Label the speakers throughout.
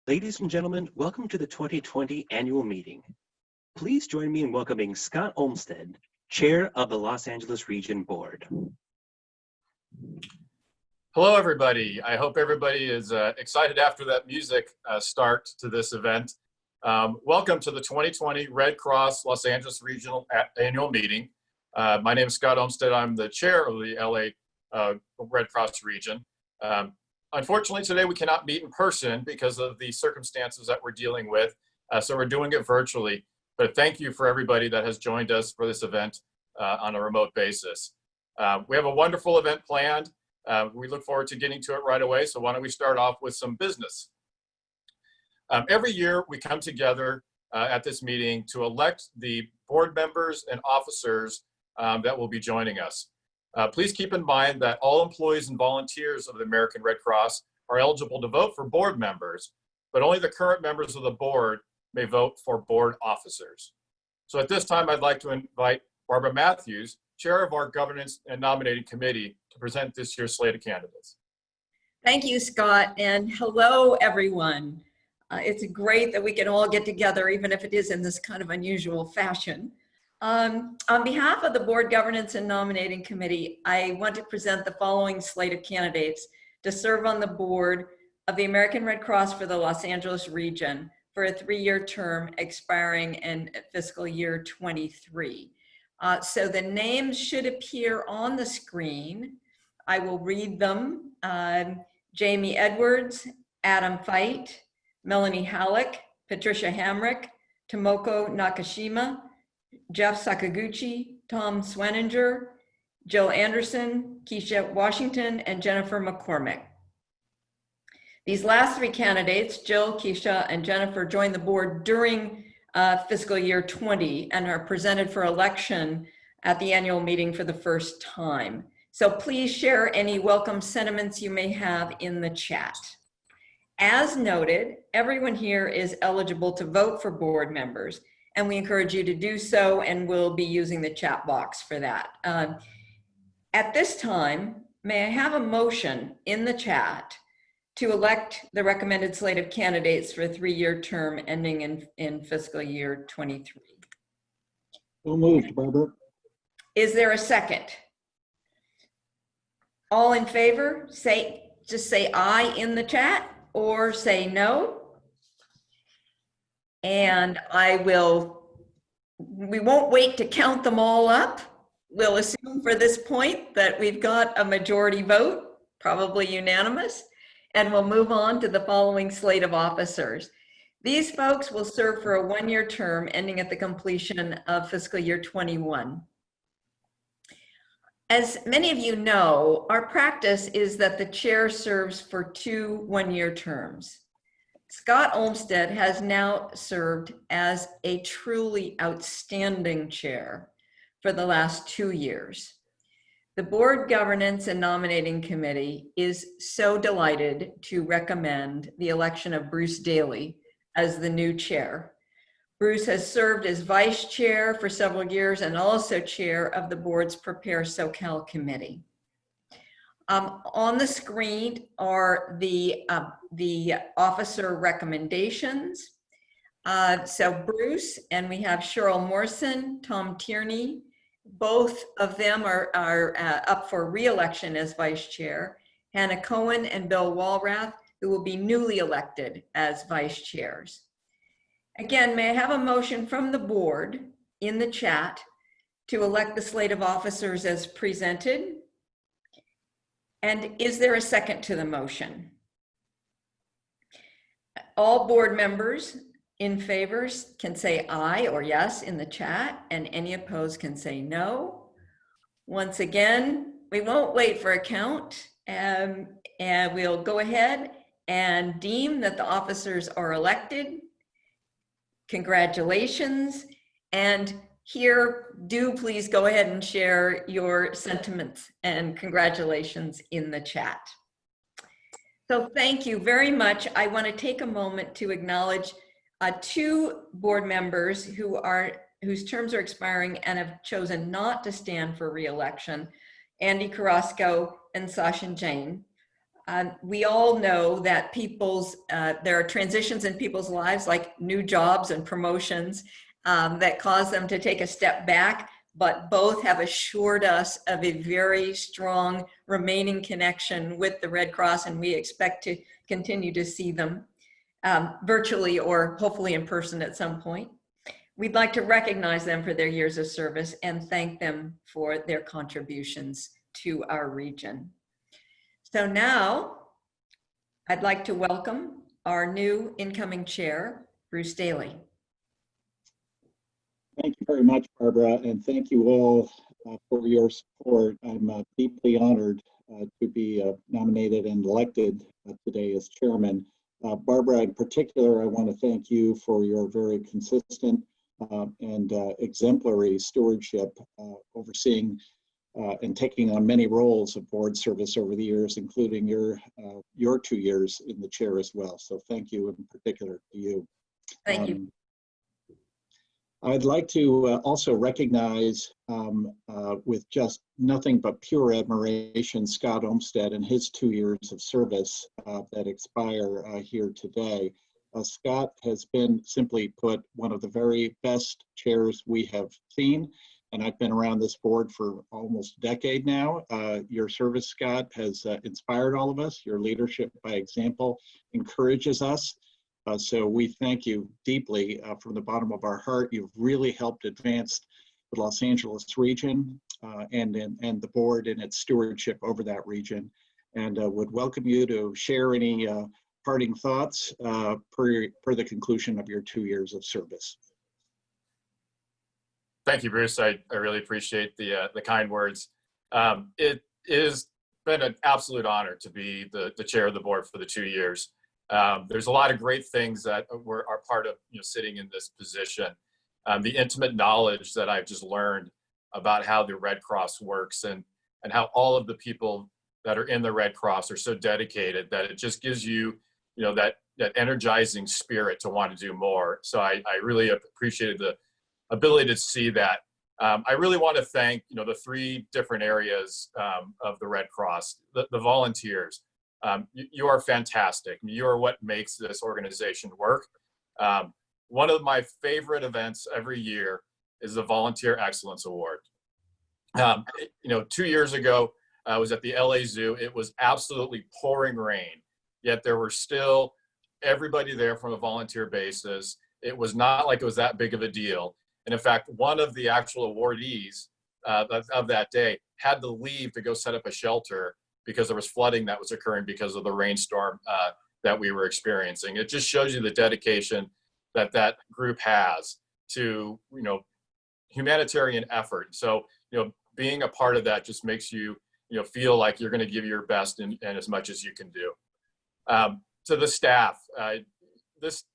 Speaker 1: Ladies and gentlemen, welcome to the 2020 annual meeting. Please join me in welcoming Scott Olmsted, Chair of the Los Angeles Region Board.
Speaker 2: Hello, everybody. I hope everybody is excited after that music start to this event. Welcome to the 2020 Red Cross Los Angeles Regional Annual Meeting. My name is Scott Olmsted. I'm the chair of the LA Red Cross region. Unfortunately, today we cannot meet in person because of the circumstances that we're dealing with. So we're doing it virtually. But thank you for everybody that has joined us for this event on a remote basis. We have a wonderful event planned. We look forward to getting to it right away. So why don't we start off with some business. Every year we come together at this meeting to elect the board members and officers that will be joining us. Please keep in mind that all employees and volunteers of the American Red Cross are eligible to vote for board members, but only the current members of the board may vote for board officers. So at this time, I'd like to invite Barbara Matthews, Chair of our Governance and Nominating Committee, to present this year's slate of candidates.
Speaker 3: Thank you, Scott, and hello, everyone. It's great that we can all get together, even if it is in this kind of unusual fashion. On behalf of the Board Governance and Nominating Committee, I want to present the following slate of candidates to serve on the board of the American Red Cross for the Los Angeles region for a 3-year term expiring in fiscal year 23. So the names should appear on the screen. I will read them. Jamie Edwards, Adam Feit, Melanie Halleck, Patricia Hamrick, Tomoko Nakashima, Jeff Sakaguchi, Tom Sweninger, Jill Anderson, Keisha Washington, and Jennifer McCormick. These last 3 candidates, Jill, Keisha, and Jennifer, joined the board during fiscal year 20 and are presented for election at the annual meeting for the first time. So please share any welcome sentiments you may have in the chat. As noted, everyone here is eligible to vote for board members, and we encourage you to do so, and we'll be using the chat box for that. At this time, may I have a motion in the chat to elect the recommended slate of candidates for a 3-year term ending in fiscal year 23?
Speaker 4: So moved, Barbara.
Speaker 3: Is there a second? All in favor, just say aye in the chat or say no. And we won't wait to count them all up. We'll assume for this point that we've got a majority vote, probably unanimous, and we'll move on to the following slate of officers. These folks will serve for a 1-year term ending at the completion of fiscal year 21. As many of you know, our practice is that the chair serves for 2 1-year terms. Scott Olmsted has now served as a truly outstanding chair for the last 2 years. The Board Governance and Nominating Committee is so delighted to recommend the election of Bruce Daly as the new chair. Bruce has served as vice chair for several years and also chair of the board's Prepare SoCal committee. On the screen are the officer recommendations. So Bruce, and we have Cheryl Morrison, Tom Tierney, both of them are up for re-election as vice chair. Hannah Cohen and Bill Walrath, who will be newly elected as vice chairs. Again, may I have a motion from the board in the chat to elect the slate of officers as presented? And is there a second to the motion? All board members in favor can say aye or yes in the chat, and any opposed can say no. Once again, we won't wait for a count, and we'll go ahead and deem that the officers are elected. Congratulations. And here, do please go ahead and share your sentiments and congratulations in the chat. So thank you very much. I want to take a moment to acknowledge 2 board members whose terms are expiring and have chosen not to stand for re-election, Andy Carrasco and Sachin Jain. We all know that there are transitions in people's lives, like new jobs and promotions, that cause them to take a step back, but both have assured us of a very strong remaining connection with the Red Cross, and we expect to continue to see them virtually or hopefully in person at some point. We'd like to recognize them for their years of service and thank them for their contributions to our region. So now I'd like to welcome our new incoming chair, Bruce Daly.
Speaker 4: Thank you very much, Barbara, and thank you all for your support. I'm deeply honored to be nominated and elected today as chairman. Barbara, in particular, I want to thank you for your very consistent and exemplary stewardship, overseeing and taking on many roles of board service over the years, including your 2 years in the chair as well. So thank you in particular to you.
Speaker 3: Thank you.
Speaker 4: I'd like to also recognize with just nothing but pure admiration, Scott Olmsted and his 2 years of service that expire here today. Scott has been, simply put, one of the very best chairs we have seen. And I've been around this board for almost a decade now. Your service, Scott, has inspired all of us. Your leadership by example encourages us. So we thank you deeply from the bottom of our heart. You've really helped advance the Los Angeles region and the board in its stewardship over that region. And would welcome you to share any parting thoughts per the conclusion of your 2 years of service.
Speaker 2: Thank you, Bruce. I really appreciate the kind words. It has been an absolute honor to be the chair of the board for the 2 years. There's a lot of great things that are part of sitting in this position. The intimate knowledge that I've just learned about how the Red Cross works and how all of the people that are in the Red Cross are so dedicated that it just gives you that energizing spirit to want to do more. So I really appreciated the ability to see that. I really want to thank the 3 different areas of the Red Cross, the volunteers. You are fantastic. You are what makes this organization work. One of my favorite events every year is the Volunteer Excellence Award. 2 years ago, I was at the LA Zoo. It was absolutely pouring rain, yet there were still everybody there from a volunteer basis. It was not like it was that big of a deal. And in fact, one of the actual awardees of that day had to leave to go set up a shelter because there was flooding that was occurring because of the rainstorm that we were experiencing. It just shows you the dedication that that group has to, humanitarian effort. So, being a part of that just makes you, feel like you're going to give your best and as much as you can do. To the staff, this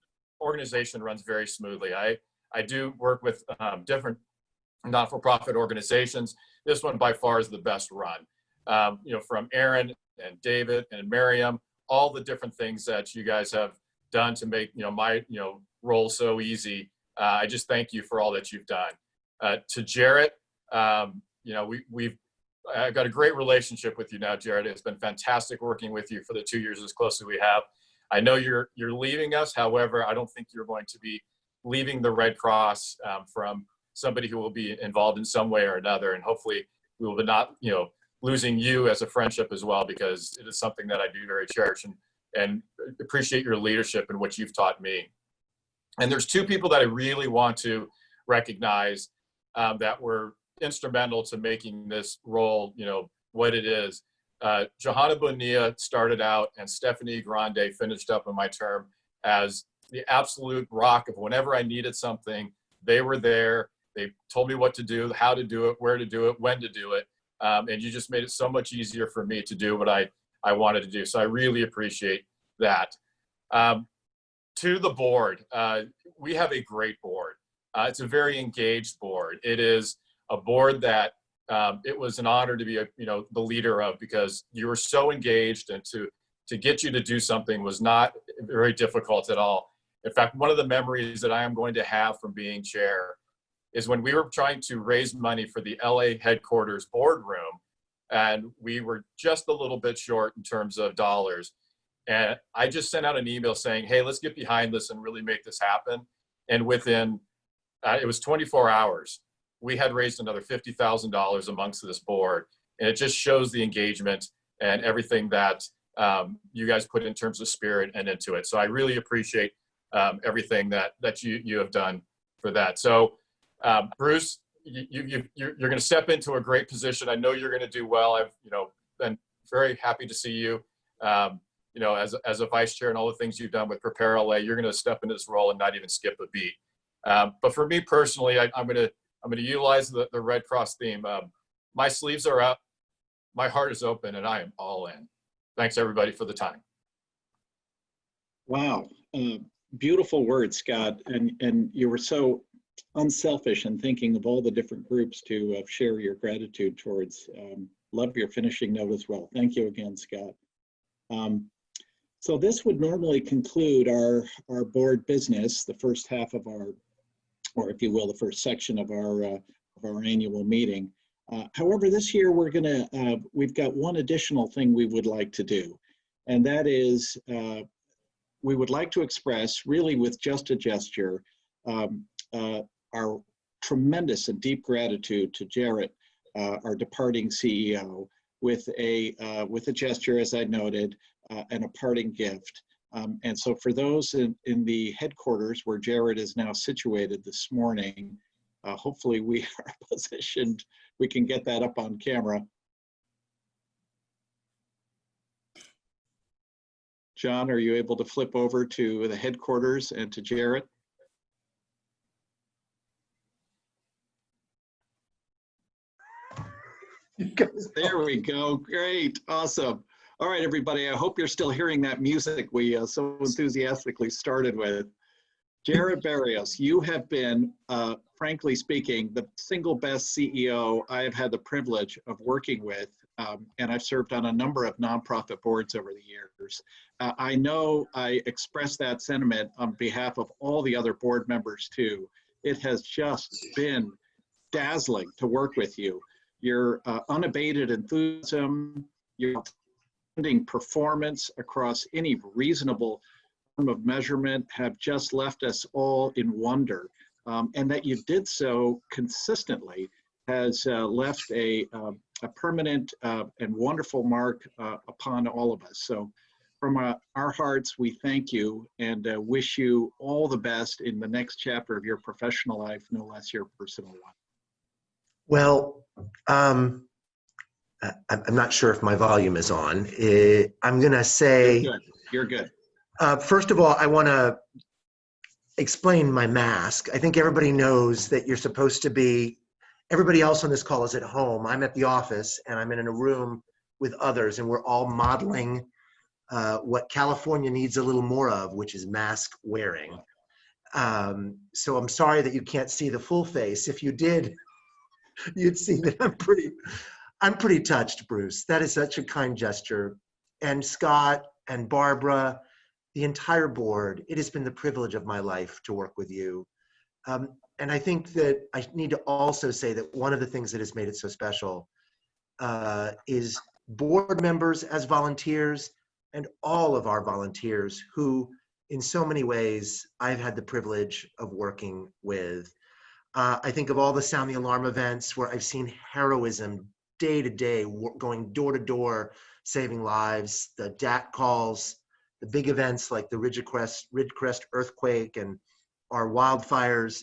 Speaker 2: organization runs very smoothly. I do work with different not-for-profit organizations. This one by far is the best run. From Aaron and David and Miriam, all the different things that you guys have done to make my role so easy. I just thank you for all that you've done. To Jarrett, I've got a great relationship with you now, Jarrett. It's been fantastic working with you for the 2 years as close as we have. I know you're leaving us. However, I don't think you're going to be leaving the Red Cross from somebody who will be involved in some way or another. And hopefully we will not, losing you as a friendship as well, because it is something that I do very cherish and appreciate your leadership and what you've taught me. And there's 2 people that I really want to recognize that were instrumental to making this role, what it is. Johanna Bonilla started out and Stephanie Grande finished up in my term as the absolute rock of whenever I needed something, they were there. They told me what to do, how to do it, where to do it, when to do it. And you just made it so much easier for me to do what I wanted to do. So I really appreciate that. To the board, we have a great board. It's a very engaged board. It is a board that it was an honor to be the leader of, because you were so engaged, and to get you to do something was not very difficult at all. In fact, one of the memories that I am going to have from being chair is when we were trying to raise money for the LA headquarters boardroom. and we were just a little bit short in terms of dollars. And I just sent out an email saying, hey, let's get behind this and really make this happen. And within, it was 24 hours, we had raised another $50,000 amongst this board. And it just shows the engagement and everything that you guys put in terms of spirit and into it. So I really appreciate everything that you have done for that. So Bruce, you're going to step into a great position. I know you're going to do well. I've been very happy to see you. As a vice chair and all the things you've done with Prepare LA, you're going to step into this role and not even skip a beat. But for me personally, I'm going to utilize the Red Cross theme. My sleeves are up, my heart is open, and I am all in. Thanks everybody for the time.
Speaker 4: Wow, beautiful words, Scott, and you were so unselfish in thinking of all the different groups to share your gratitude towards. Love your finishing note as well. Thank you again, Scott. So this would normally conclude our board business, the first half of our, or if you will, the first section of our annual meeting. However, this year we've got one additional thing we would like to do, and that is we would like to express, really with just a gesture, our tremendous and deep gratitude to Jarrett, our departing CEO, with a gesture, as I noted, and a parting gift. And so for those in the headquarters where Jarrett is now situated this morning, hopefully we are positioned, we can get that up on camera. John, are you able to flip over to the headquarters and to Jarrett? There we go. Great. Awesome. All right, everybody. I hope you're still hearing that music we so enthusiastically started with. Jarrett Barrios, you have been, frankly speaking, the single best CEO I have had the privilege of working with. And I've served on a number of nonprofit boards over the years. I know I express that sentiment on behalf of all the other board members too. It has just been dazzling to work with you. Your unabated enthusiasm, your outstanding performance across any reasonable form of measurement have just left us all in wonder. And that you did so consistently has left a permanent and wonderful mark upon all of us. So from our hearts, we thank you and wish you all the best in the next chapter of your professional life, no less your personal one.
Speaker 5: Well, I'm not sure if my volume is on. I'm going to say...
Speaker 4: You're good.
Speaker 5: First of all, I want to explain my mask. I think everybody knows that you're supposed to be... Everybody else on this call is at home. I'm at the office, and I'm in a room with others, and we're all modeling what California needs a little more of, which is mask wearing. So I'm sorry that you can't see the full face. If you did, you'd see that I'm pretty touched, Bruce. That is such a kind gesture. And Scott and Barbara, the entire board, it has been the privilege of my life to work with you. And I think that I need to also say that one of the things that has made it so special is board members as volunteers and all of our volunteers who, in so many ways, I've had the privilege of working with. I think of all the Sound the Alarm events where I've seen heroism day to day, going door to door, saving lives, the DAC calls, the big events like the Ridgecrest earthquake and our wildfires.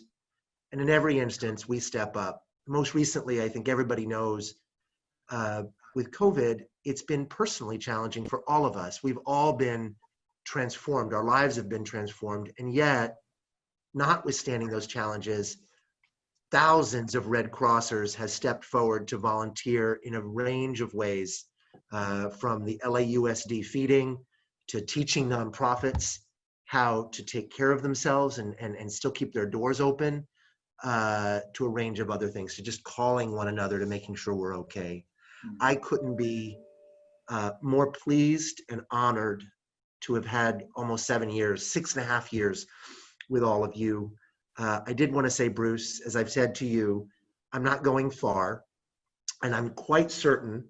Speaker 5: And in every instance, we step up. Most recently, I think everybody knows, with COVID, it's been personally challenging for all of us. We've all been transformed. Our lives have been transformed. And yet, notwithstanding those challenges, thousands of Red Crossers has stepped forward to volunteer in a range of ways, from the LAUSD feeding to teaching nonprofits how to take care of themselves and still keep their doors open, to a range of other things, to just calling one another to making sure we're okay. I couldn't be more pleased and honored to have had almost 7 years, 6.5 years with all of you. I did want to say, Bruce, as I've said to you, I'm not going far, and I'm quite certain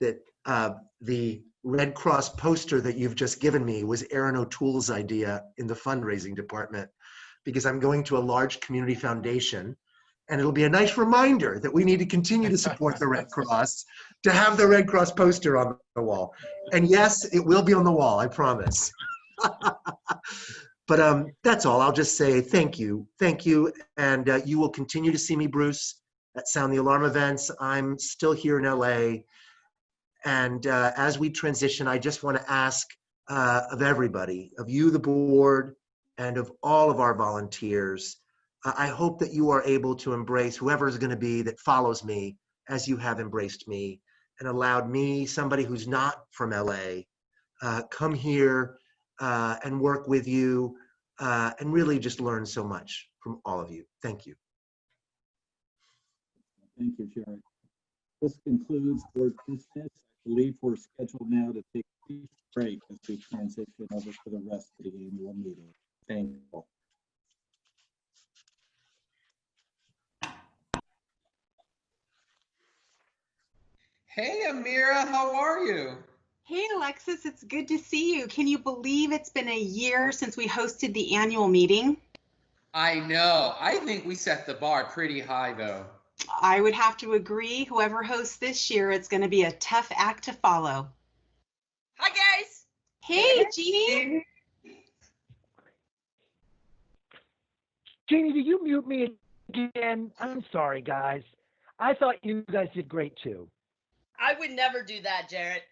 Speaker 5: that the Red Cross poster that you've just given me was Aaron O'Toole's idea in the fundraising department, because I'm going to a large community foundation, and it'll be a nice reminder that we need to continue to support the Red Cross, to have the Red Cross poster on the wall. And yes, it will be on the wall, I promise. But that's all. I'll just say thank you. Thank you. And you will continue to see me, Bruce, at Sound the Alarm events. I'm still here in LA. And as we transition, I just want to ask of everybody, of you, the board, and of all of our volunteers, I hope that you are able to embrace whoever is going to be that follows me as you have embraced me and allowed me, somebody who's not from LA, come here and work with you and really just learn so much from all of you. Thank you.
Speaker 4: Thank you, Jared. This concludes board business. I believe we're scheduled now to take a brief break as we transition over to the rest of the annual meeting. Thank you.
Speaker 6: Hey, Amira, how are you?
Speaker 7: Hey, Alexis, it's good to see you. Can you believe it's been a year since we hosted the annual meeting?
Speaker 6: I know. I think we set the bar pretty high, though.
Speaker 7: I would have to agree. Whoever hosts this year, it's going to be a tough act to follow.
Speaker 8: Hi, guys.
Speaker 7: Hey, Jeannie.
Speaker 9: Jeannie, did you mute me again? I'm sorry, guys. I thought you guys did great, too.
Speaker 8: I would never do that, Jarrett.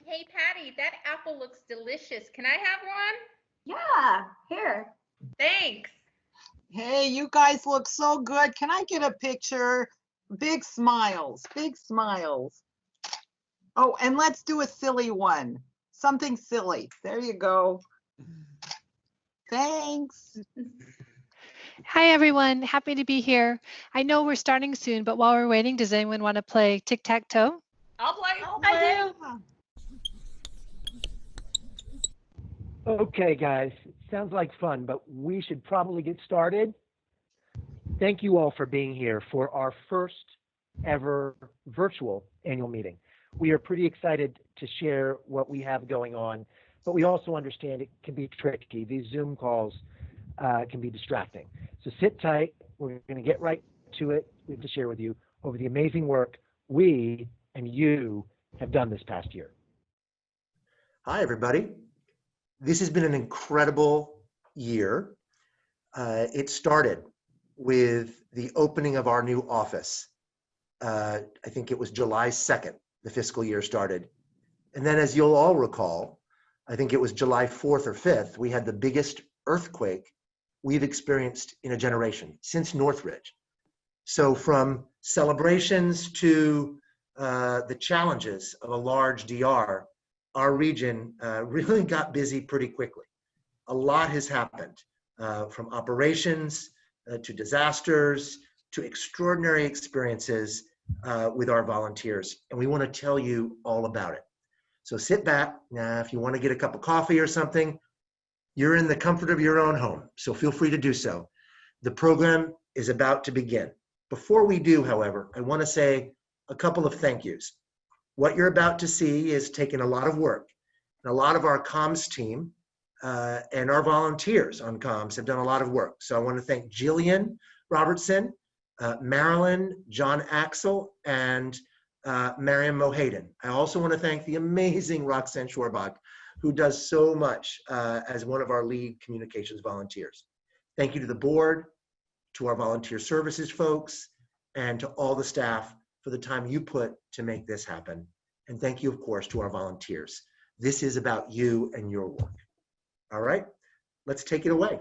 Speaker 10: Hey, Patty, that apple looks delicious. Can I have one?
Speaker 11: Yeah, here.
Speaker 10: Thanks.
Speaker 12: Hey, you guys look so good. Can I get a picture? Big smiles, big smiles. Oh, and let's do a silly one. Something silly. There you go. Thanks.
Speaker 13: Hi, everyone. Happy to be here. I know we're starting soon, but while we're waiting, does anyone want to play tic-tac-toe?
Speaker 8: I'll play.
Speaker 11: I do.
Speaker 9: Okay, guys. Sounds like fun, but we should probably get started. Thank you all for being here for our first ever virtual annual meeting. We are pretty excited to share what we have going on, but we also understand it can be tricky. These Zoom calls can be distracting. So sit tight. We're going to get right to it. We have to share with you over the amazing work we and you have done this past year.
Speaker 5: Hi, everybody. This has been an incredible year. It started with the opening of our new office. I think it was July 2nd, the fiscal year started. And then, as you'll all recall, I think it was July 4th or 5th, we had the biggest earthquake we've experienced in a generation since Northridge. So from celebrations to the challenges of a large DR, our region really got busy pretty quickly. A lot has happened, from operations to disasters to extraordinary experiences with our volunteers. And we want to tell you all about it. So sit back. If you want to get a cup of coffee or something, you're in the comfort of your own home, so feel free to do so. The program is about to begin. Before we do, however, I want to say a couple of thank yous. What you're about to see is taking a lot of work. And a lot of our comms team and our volunteers on comms have done a lot of work. So I want to thank Jillian Robertson, Marilyn, John Axel, and Mariam Mohayden. I also want to thank the amazing Roxanne Shorbach, who does so much as one of our lead communications volunteers. Thank you to the board, to our volunteer services folks, and to all the staff for the time you put to make this happen. And thank you, of course, to our volunteers. This is about you and your work. All right, let's take it away.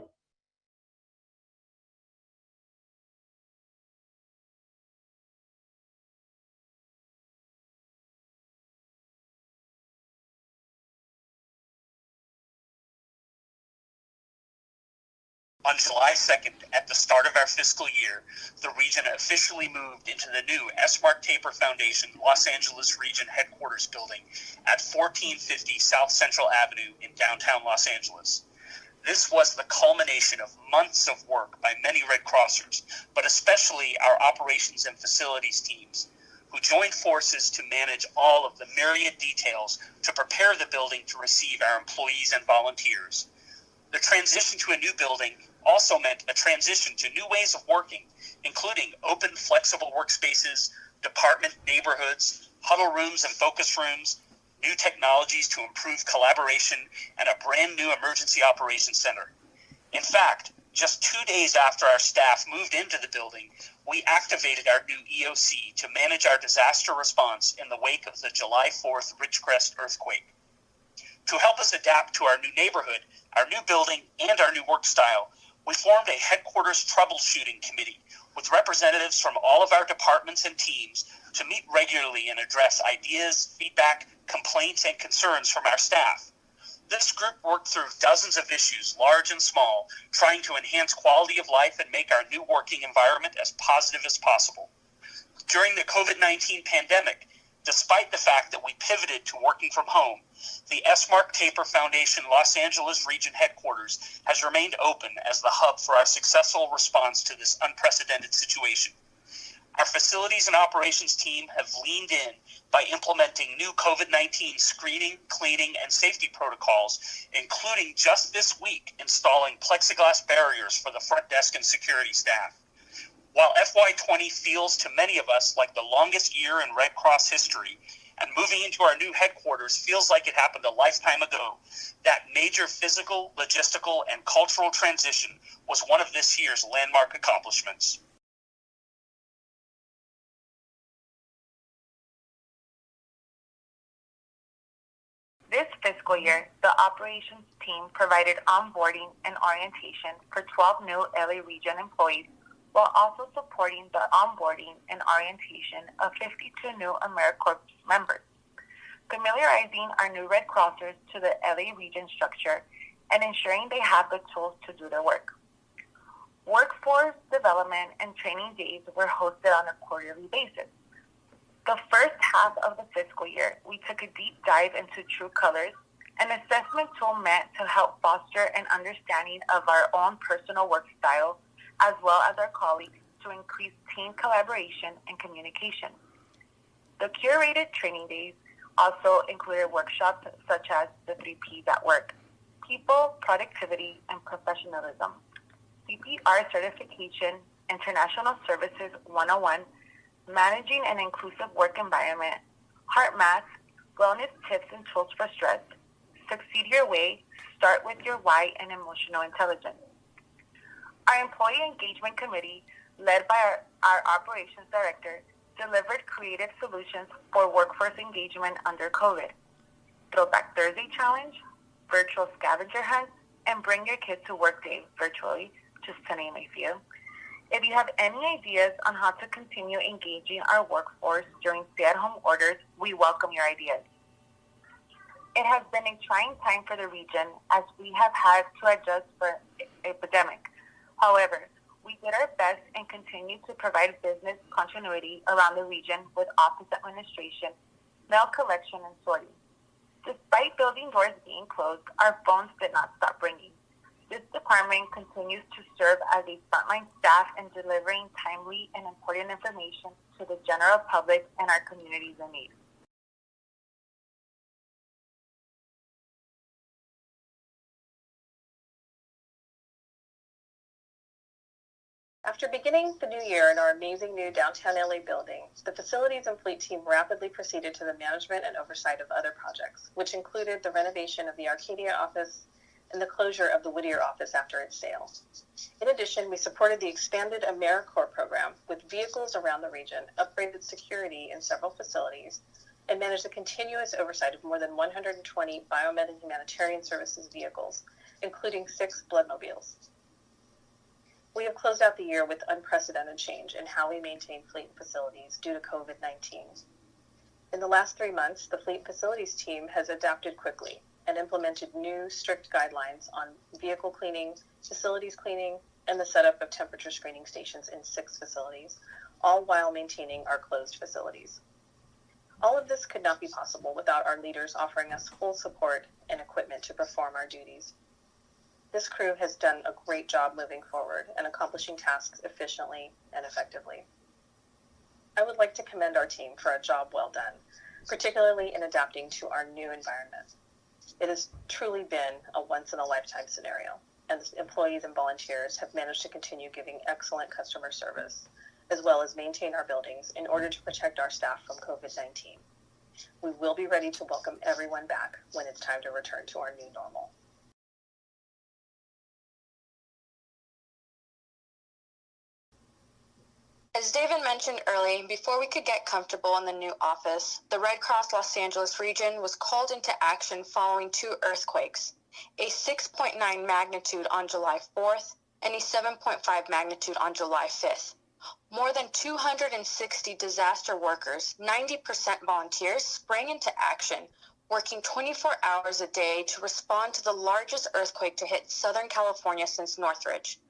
Speaker 14: On July 2nd, at the start of our fiscal year, the region officially moved into the new S. Mark Taper Foundation Los Angeles Region Headquarters building at 1450 South Central Avenue in downtown Los Angeles. This was the culmination of months of work by many Red Crossers, but especially our operations and facilities teams, who joined forces to manage all of the myriad details to prepare the building to receive our employees and volunteers. The transition to a new building also meant a transition to new ways of working, including open, flexible workspaces, department neighborhoods, huddle rooms and focus rooms, new technologies to improve collaboration, and a brand new emergency operations center. In fact, just 2 days after our staff moved into the building, we activated our new EOC to manage our disaster response in the wake of the July 4th Ridgecrest earthquake. To help us adapt to our new neighborhood, our new building, and our new work style, we formed a headquarters troubleshooting committee with representatives from all of our departments and teams to meet regularly and address ideas, feedback, complaints, and concerns from our staff. This group worked through dozens of issues, large and small, trying to enhance quality of life and make our new working environment as positive as possible. During the COVID-19 pandemic, despite the fact that we pivoted to working from home, the S. Mark Taper Foundation Los Angeles Region Headquarters has remained open as the hub for our successful response to this unprecedented situation. Our facilities and operations team have leaned in by implementing new COVID-19 screening, cleaning, and safety protocols, including just this week installing plexiglass barriers for the front desk and security staff. While FY20 feels to many of us like the longest year in Red Cross history, and moving into our new headquarters feels like it happened a lifetime ago, that major physical, logistical, and cultural transition was one of this year's landmark accomplishments.
Speaker 15: This fiscal year, the operations team provided onboarding and orientation for 12 new LA Region employees, while also supporting the onboarding and orientation of 52 new AmeriCorps members, familiarizing our new Red Crossers to the LA Region structure and ensuring they have the tools to do their work. Workforce development and training days were hosted on a quarterly basis. The first half of the fiscal year, we took a deep dive into True Colors, an assessment tool meant to help foster an understanding of our own personal work style, as well as our colleagues, to increase team collaboration and communication. The curated training days also included workshops such as the 3 Ps at work: people, productivity, and professionalism, CPR certification, International Services 101, managing an inclusive work environment, heart math, wellness tips and tools for stress, succeed your way, start with your why, and emotional intelligence. Our Employee Engagement Committee, led by our Operations Director, delivered creative solutions for workforce engagement under COVID. Throwback Thursday Challenge, virtual scavenger hunts, and Bring Your Kid to Work Day virtually, just to name a few. If you have any ideas on how to continue engaging our workforce during stay-at-home orders, we welcome your ideas. It has been a trying time for the region as we have had to adjust for the epidemic. However, we did our best and continue to provide business continuity around the region with office administration, mail collection, and sorting. Despite building doors being closed, our phones did not stop ringing. This department continues to serve as a frontline staff in delivering timely and important information to the general public and our communities in need.
Speaker 16: After beginning the new year in our amazing new downtown LA building, the facilities and fleet team rapidly proceeded to the management and oversight of other projects, which included the renovation of the Arcadia office and the closure of the Whittier office after its sale. In addition, we supported the expanded AmeriCorps program with vehicles around the region, upgraded security in several facilities, and managed the continuous oversight of more than 120 biomed and humanitarian services vehicles, including 6 bloodmobiles. We have closed out the year with unprecedented change in how we maintain fleet facilities due to COVID-19. In the last 3 months, the fleet facilities team has adapted quickly and implemented new strict guidelines on vehicle cleaning, facilities cleaning, and the setup of temperature screening stations in 6 facilities, all while maintaining our closed facilities. All of this could not be possible without our leaders offering us full support and equipment to perform our duties. This crew has done a great job moving forward and accomplishing tasks efficiently and effectively. I would like to commend our team for a job well done, particularly in adapting to our new environment. It has truly been a once-in-a-lifetime scenario, and employees and volunteers have managed to continue giving excellent customer service, as well as maintain our buildings in order to protect our staff from COVID-19. We will be ready to welcome everyone back when it's time to return to our new normal.
Speaker 15: As David mentioned earlier, before we could get comfortable in the new office, the Red Cross Los Angeles region was called into action following 2 earthquakes, a 6.9 magnitude on July 4th and a 7.5 magnitude on July 5th. More than 260 disaster workers, 90% volunteers, sprang into action, working 24 hours a day to respond to the largest earthquake to hit Southern California since Northridge.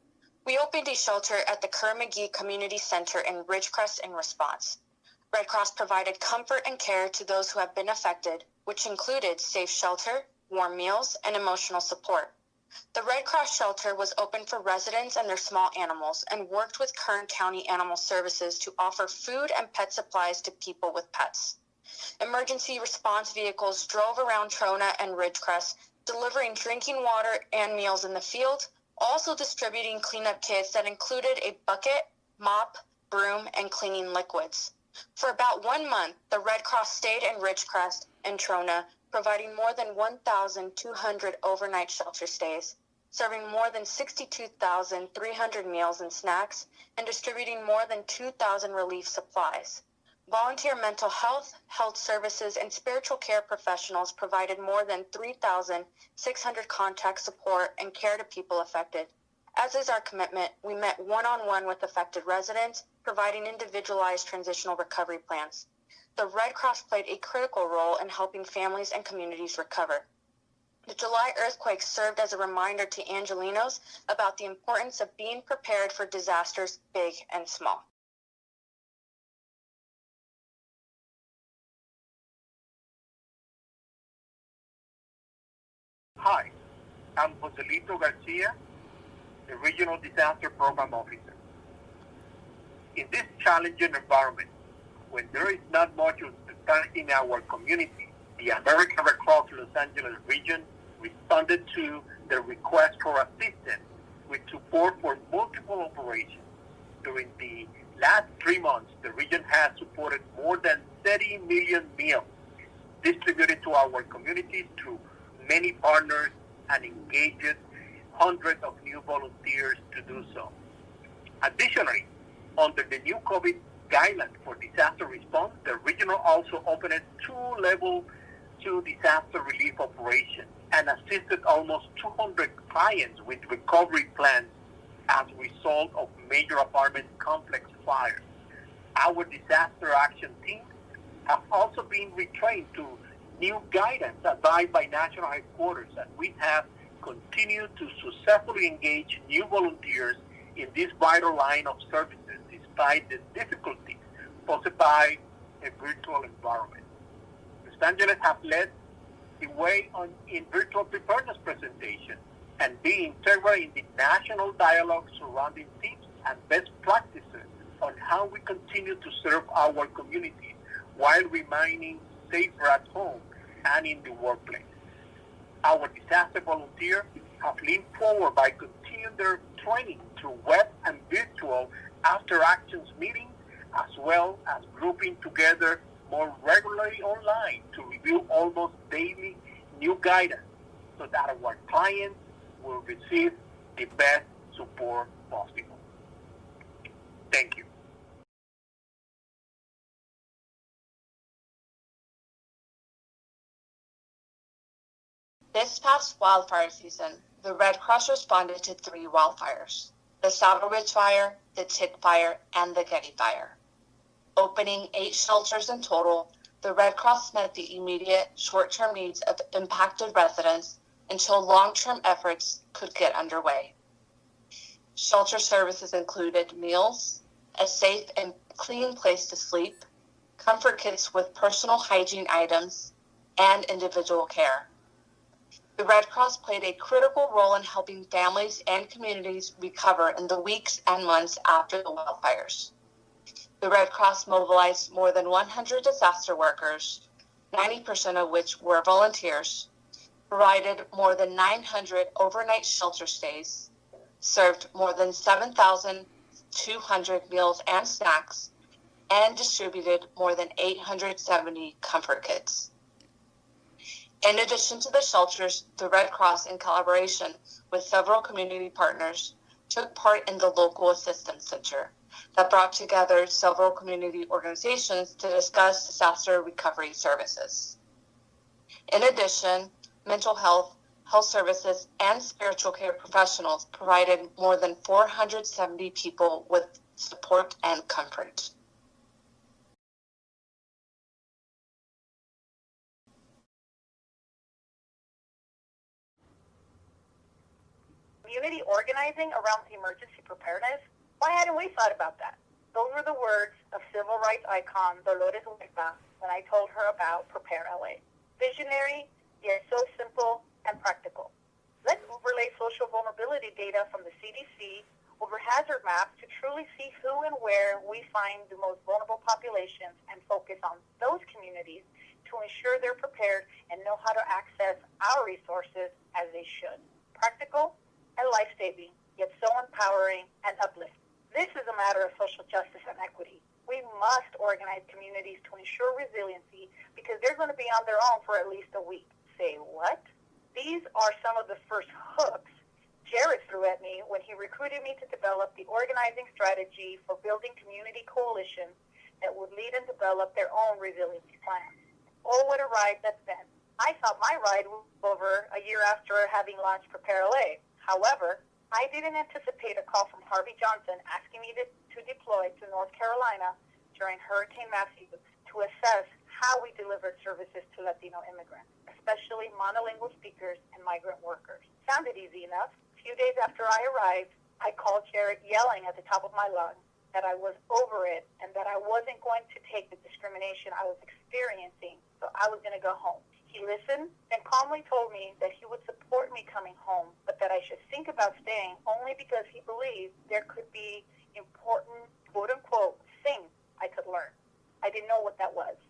Speaker 15: We opened a shelter at the Kerr-McGee Community Center in Ridgecrest in response. Red Cross provided comfort and care to those who have been affected, which included safe shelter, warm meals, and emotional support. The Red Cross shelter was open for residents and their small animals and worked with Kern County Animal Services to offer food and pet supplies to people with pets. Emergency response vehicles drove around Trona and Ridgecrest, delivering drinking water and meals in the field, also distributing cleanup kits that included a bucket, mop, broom, and cleaning liquids. For about 1 month, the Red Cross stayed in Ridgecrest and Trona, providing more than 1,200 overnight shelter stays, serving more than 62,300 meals and snacks, and distributing more than 2,000 relief supplies. Volunteer mental health, health services, and spiritual care professionals provided more than 3,600 contact support and care to people affected. As is our commitment, we met one-on-one with affected residents, providing individualized transitional recovery plans. The Red Cross played a critical role in helping families and communities recover. The July earthquake served as a reminder to Angelenos about the importance of being prepared for disasters big and small.
Speaker 14: Hi, I'm Joselito Garcia, the Regional Disaster Program Officer. In this challenging environment, when there is not much hospitality in our community, the American Red Cross Los Angeles region responded to the request for assistance with support for multiple operations. During the last 3 months, the region has supported more than 30 million meals distributed to our communities through many partners and engaged hundreds of new volunteers to do so. Additionally, under the new COVID guidelines for disaster response, the region also opened 2 level 2 disaster relief operations and assisted almost 200 clients with recovery plans as a result of major apartment complex fires. Our disaster action teams have also been retrained to new guidance advised by national headquarters, and we have continued to successfully engage new volunteers in this vital line of services despite the difficulties posed by a virtual environment. Los Angeles have led the way in virtual preparedness presentation and being integral in the national dialogue surrounding tips and best practices on how we continue to serve our communities while remaining safer at home and in the workplace. Our disaster volunteers have leaned forward by continuing their training through web and virtual after actions meetings, as well as grouping together more regularly online to review almost daily new guidance so that our clients will receive the best support possible. Thank you.
Speaker 15: This past wildfire season, the Red Cross responded to 3 wildfires: the Saddle Ridge Fire, the Tick Fire, and the Getty Fire. Opening 8 shelters in total, the Red Cross met the immediate short-term needs of impacted residents until long-term efforts could get underway. Shelter services included meals, a safe and clean place to sleep, comfort kits with personal hygiene items, and individual care. The Red Cross played a critical role in helping families and communities recover in the weeks and months after the wildfires. The Red Cross mobilized more than 100 disaster workers, 90% of which were volunteers, provided more than 900 overnight shelter stays, served more than 7,200 meals and snacks, and distributed more than 870 comfort kits. In addition to the shelters, the Red Cross, in collaboration with several community partners, took part in the local assistance center that brought together several community organizations to discuss disaster recovery services. In addition, mental health, health services, and spiritual care professionals provided more than 470 people with support and comfort. Community organizing around emergency preparedness? Why hadn't we thought about that? Those were the words of civil rights icon Dolores Huerta when I told her about Prepare LA. Visionary, yet so simple and practical. Let's overlay social vulnerability data from the CDC over hazard maps to truly see who and where we find the most vulnerable populations and focus on those communities to ensure they're prepared and know how to access our resources as they should. Practical and life-saving, yet so empowering and uplifting. This is a matter of social justice and equity. We must organize communities to ensure resiliency because they're going to be on their own for at least a week. Say what? These are some of the first hooks Jared threw at me when he recruited me to develop the organizing strategy for building community coalitions that would lead and develop their own resiliency plans. Oh, what a ride that's been. I thought my ride was over a year after having launched Prepare LA. However, I didn't anticipate a call from Harvey Johnson asking me to deploy to North Carolina during Hurricane Matthew to assess how we delivered services to Latino immigrants, especially monolingual speakers and migrant workers. Sounded easy enough. A few days after I arrived, I called Jared yelling at the top of my lungs that I was over it and that I wasn't going to take the discrimination I was experiencing, so I was going to go home. He listened and calmly told me that he would support me coming home, but that I should think about staying only because he believed there could be important, quote-unquote, things I could learn. I didn't know what that was.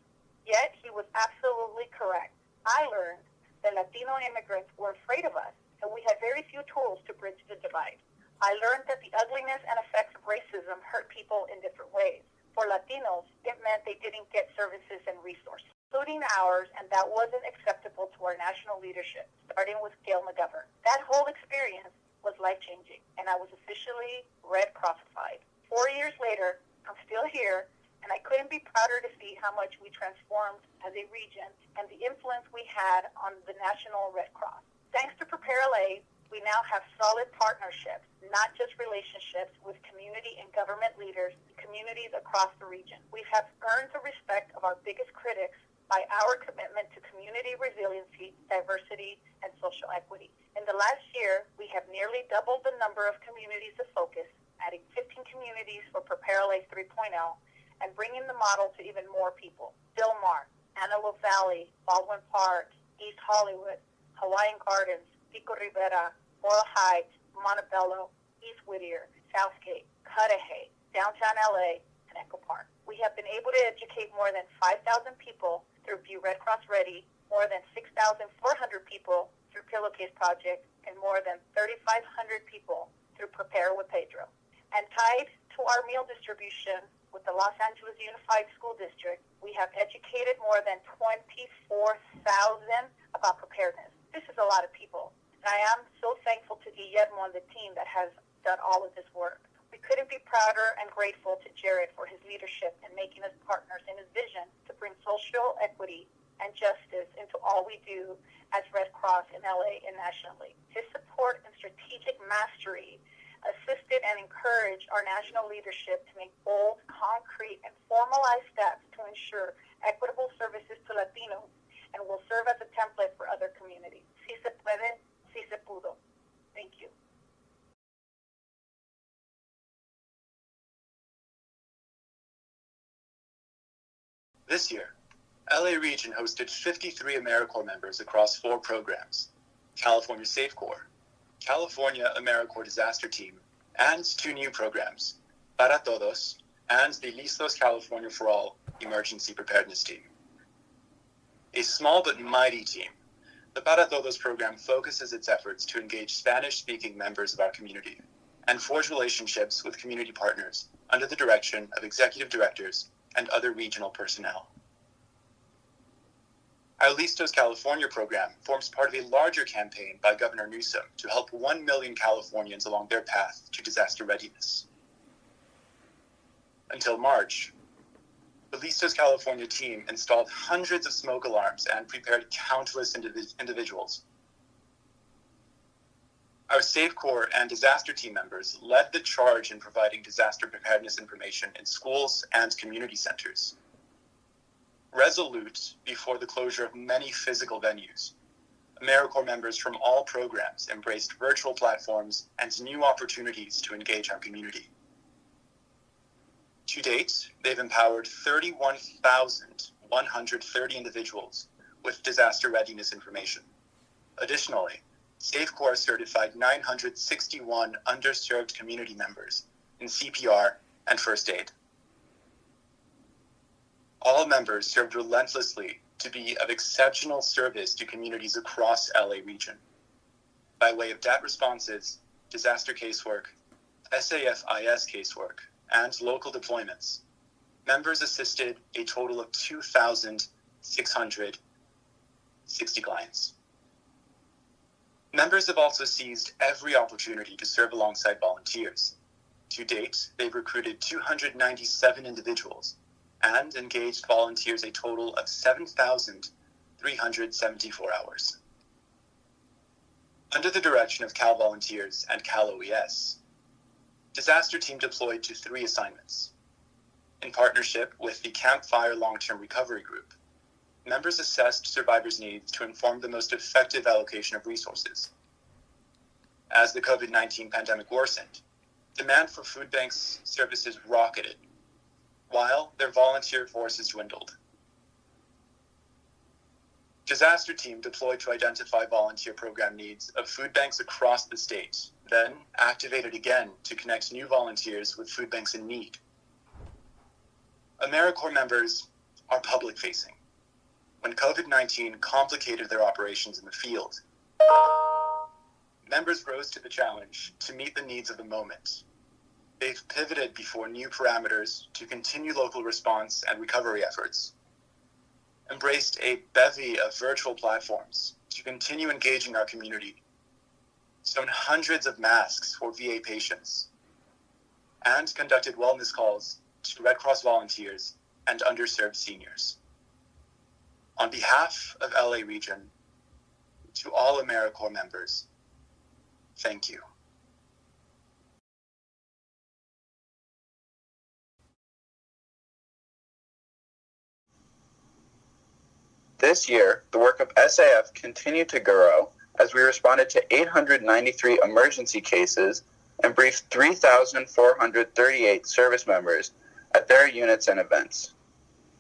Speaker 15: Yet, he was absolutely correct. I learned that Latino immigrants were afraid of us, and we had very few tools to bridge the divide. I learned that the ugliness and effects of racism hurt people in different ways. For Latinos, it meant they didn't get services and resources, including ours, and that wasn't acceptable to our national leadership, starting with Gail McGovern. That whole experience was life-changing, and I was officially Red Crossified. 4 years later, I'm still here, and I couldn't be prouder to see how much we transformed as a region and the influence we had on the National Red Cross. Thanks to Prepare LA, we now have solid partnerships, not just relationships with community and government leaders, communities across the region. We have earned the respect of our biggest critics by our commitment to community resiliency, diversity, and social equity. In the last year, we have nearly doubled the number of communities of focus, adding 15 communities for Prepare LA 3.0, and bringing the model to even more people. Del Mar, Antelope Valley, Baldwin Park, East Hollywood, Hawaiian Gardens, Pico Rivera, Boyle Heights, Montebello, East Whittier, Southgate, Cudahy, downtown LA, and Echo Park. We have been able to educate more than 5,000 people through Be Red Cross Ready, more than 6,400 people through Pillowcase Project, and more than 3,500 people through Prepare with Pedro. And tied to our meal distribution with the Los Angeles Unified School District, we have educated more than 24,000 about preparedness. This is a lot of people. And I am so thankful to Guillermo and the team that has done all of this work. We couldn't be prouder and grateful to Jared for his leadership in making us partners in his vision to bring social equity and justice into all we do as Red Cross in LA and nationally. His support and strategic mastery assisted and encouraged our national leadership to make bold, concrete, and formalized steps to ensure equitable services to Latinos and will serve as a template for other communities. Si se puede, si se pudo. Thank you.
Speaker 17: This year, LA Region hosted 53 AmeriCorps members across 4 programs: California Safe Corps, California AmeriCorps Disaster Team, and 2 new programs, Para Todos and the Listos California for All Emergency Preparedness Team. A small but mighty team, the Para Todos program focuses its efforts to engage Spanish-speaking members of our community and forge relationships with community partners under the direction of executive directors and other regional personnel. Our Listos California program forms part of a larger campaign by Governor Newsom to help 1 million Californians along their path to disaster readiness. Until March, the Listos California team installed hundreds of smoke alarms and prepared countless individuals. Our Safe Corps and disaster team members led the charge in providing disaster preparedness information in schools and community centers. Resolute before the closure of many physical venues, AmeriCorps members from all programs embraced virtual platforms and new opportunities to engage our community. To date, they've empowered 31,130 individuals with disaster readiness information. Additionally, Safe Corps certified 961 underserved community members in CPR and first aid. All members served relentlessly to be of exceptional service to communities across LA region. By way of DAT responses, disaster casework, SAFIS casework, and local deployments, members assisted a total of 2,660 clients. Members have also seized every opportunity to serve alongside volunteers. To date, they've recruited 297 individuals and engaged volunteers a total of 7,374 hours. Under the direction of Cal Volunteers and Cal OES, disaster team deployed to 3 assignments. In partnership with the Campfire Long-Term Recovery Group, members assessed survivors' needs to inform the most effective allocation of resources. As the COVID-19 pandemic worsened, demand for food banks services rocketed, while their volunteer forces dwindled. Disaster team deployed to identify volunteer program needs of food banks across the state, then activated again to connect new volunteers with food banks in need. AmeriCorps members are public-facing. When COVID-19 complicated their operations in the field, members rose to the challenge to meet the needs of the moment. They've pivoted before new parameters to continue local response and recovery efforts, embraced a bevy of virtual platforms to continue engaging our community, sewn hundreds of masks for VA patients, and conducted wellness calls to Red Cross volunteers and underserved seniors. On behalf of LA Region, to all AmeriCorps members, thank you.
Speaker 18: This year, the work of SAF continued to grow as we responded to 893 emergency cases and briefed 3,438 service members at their units and events.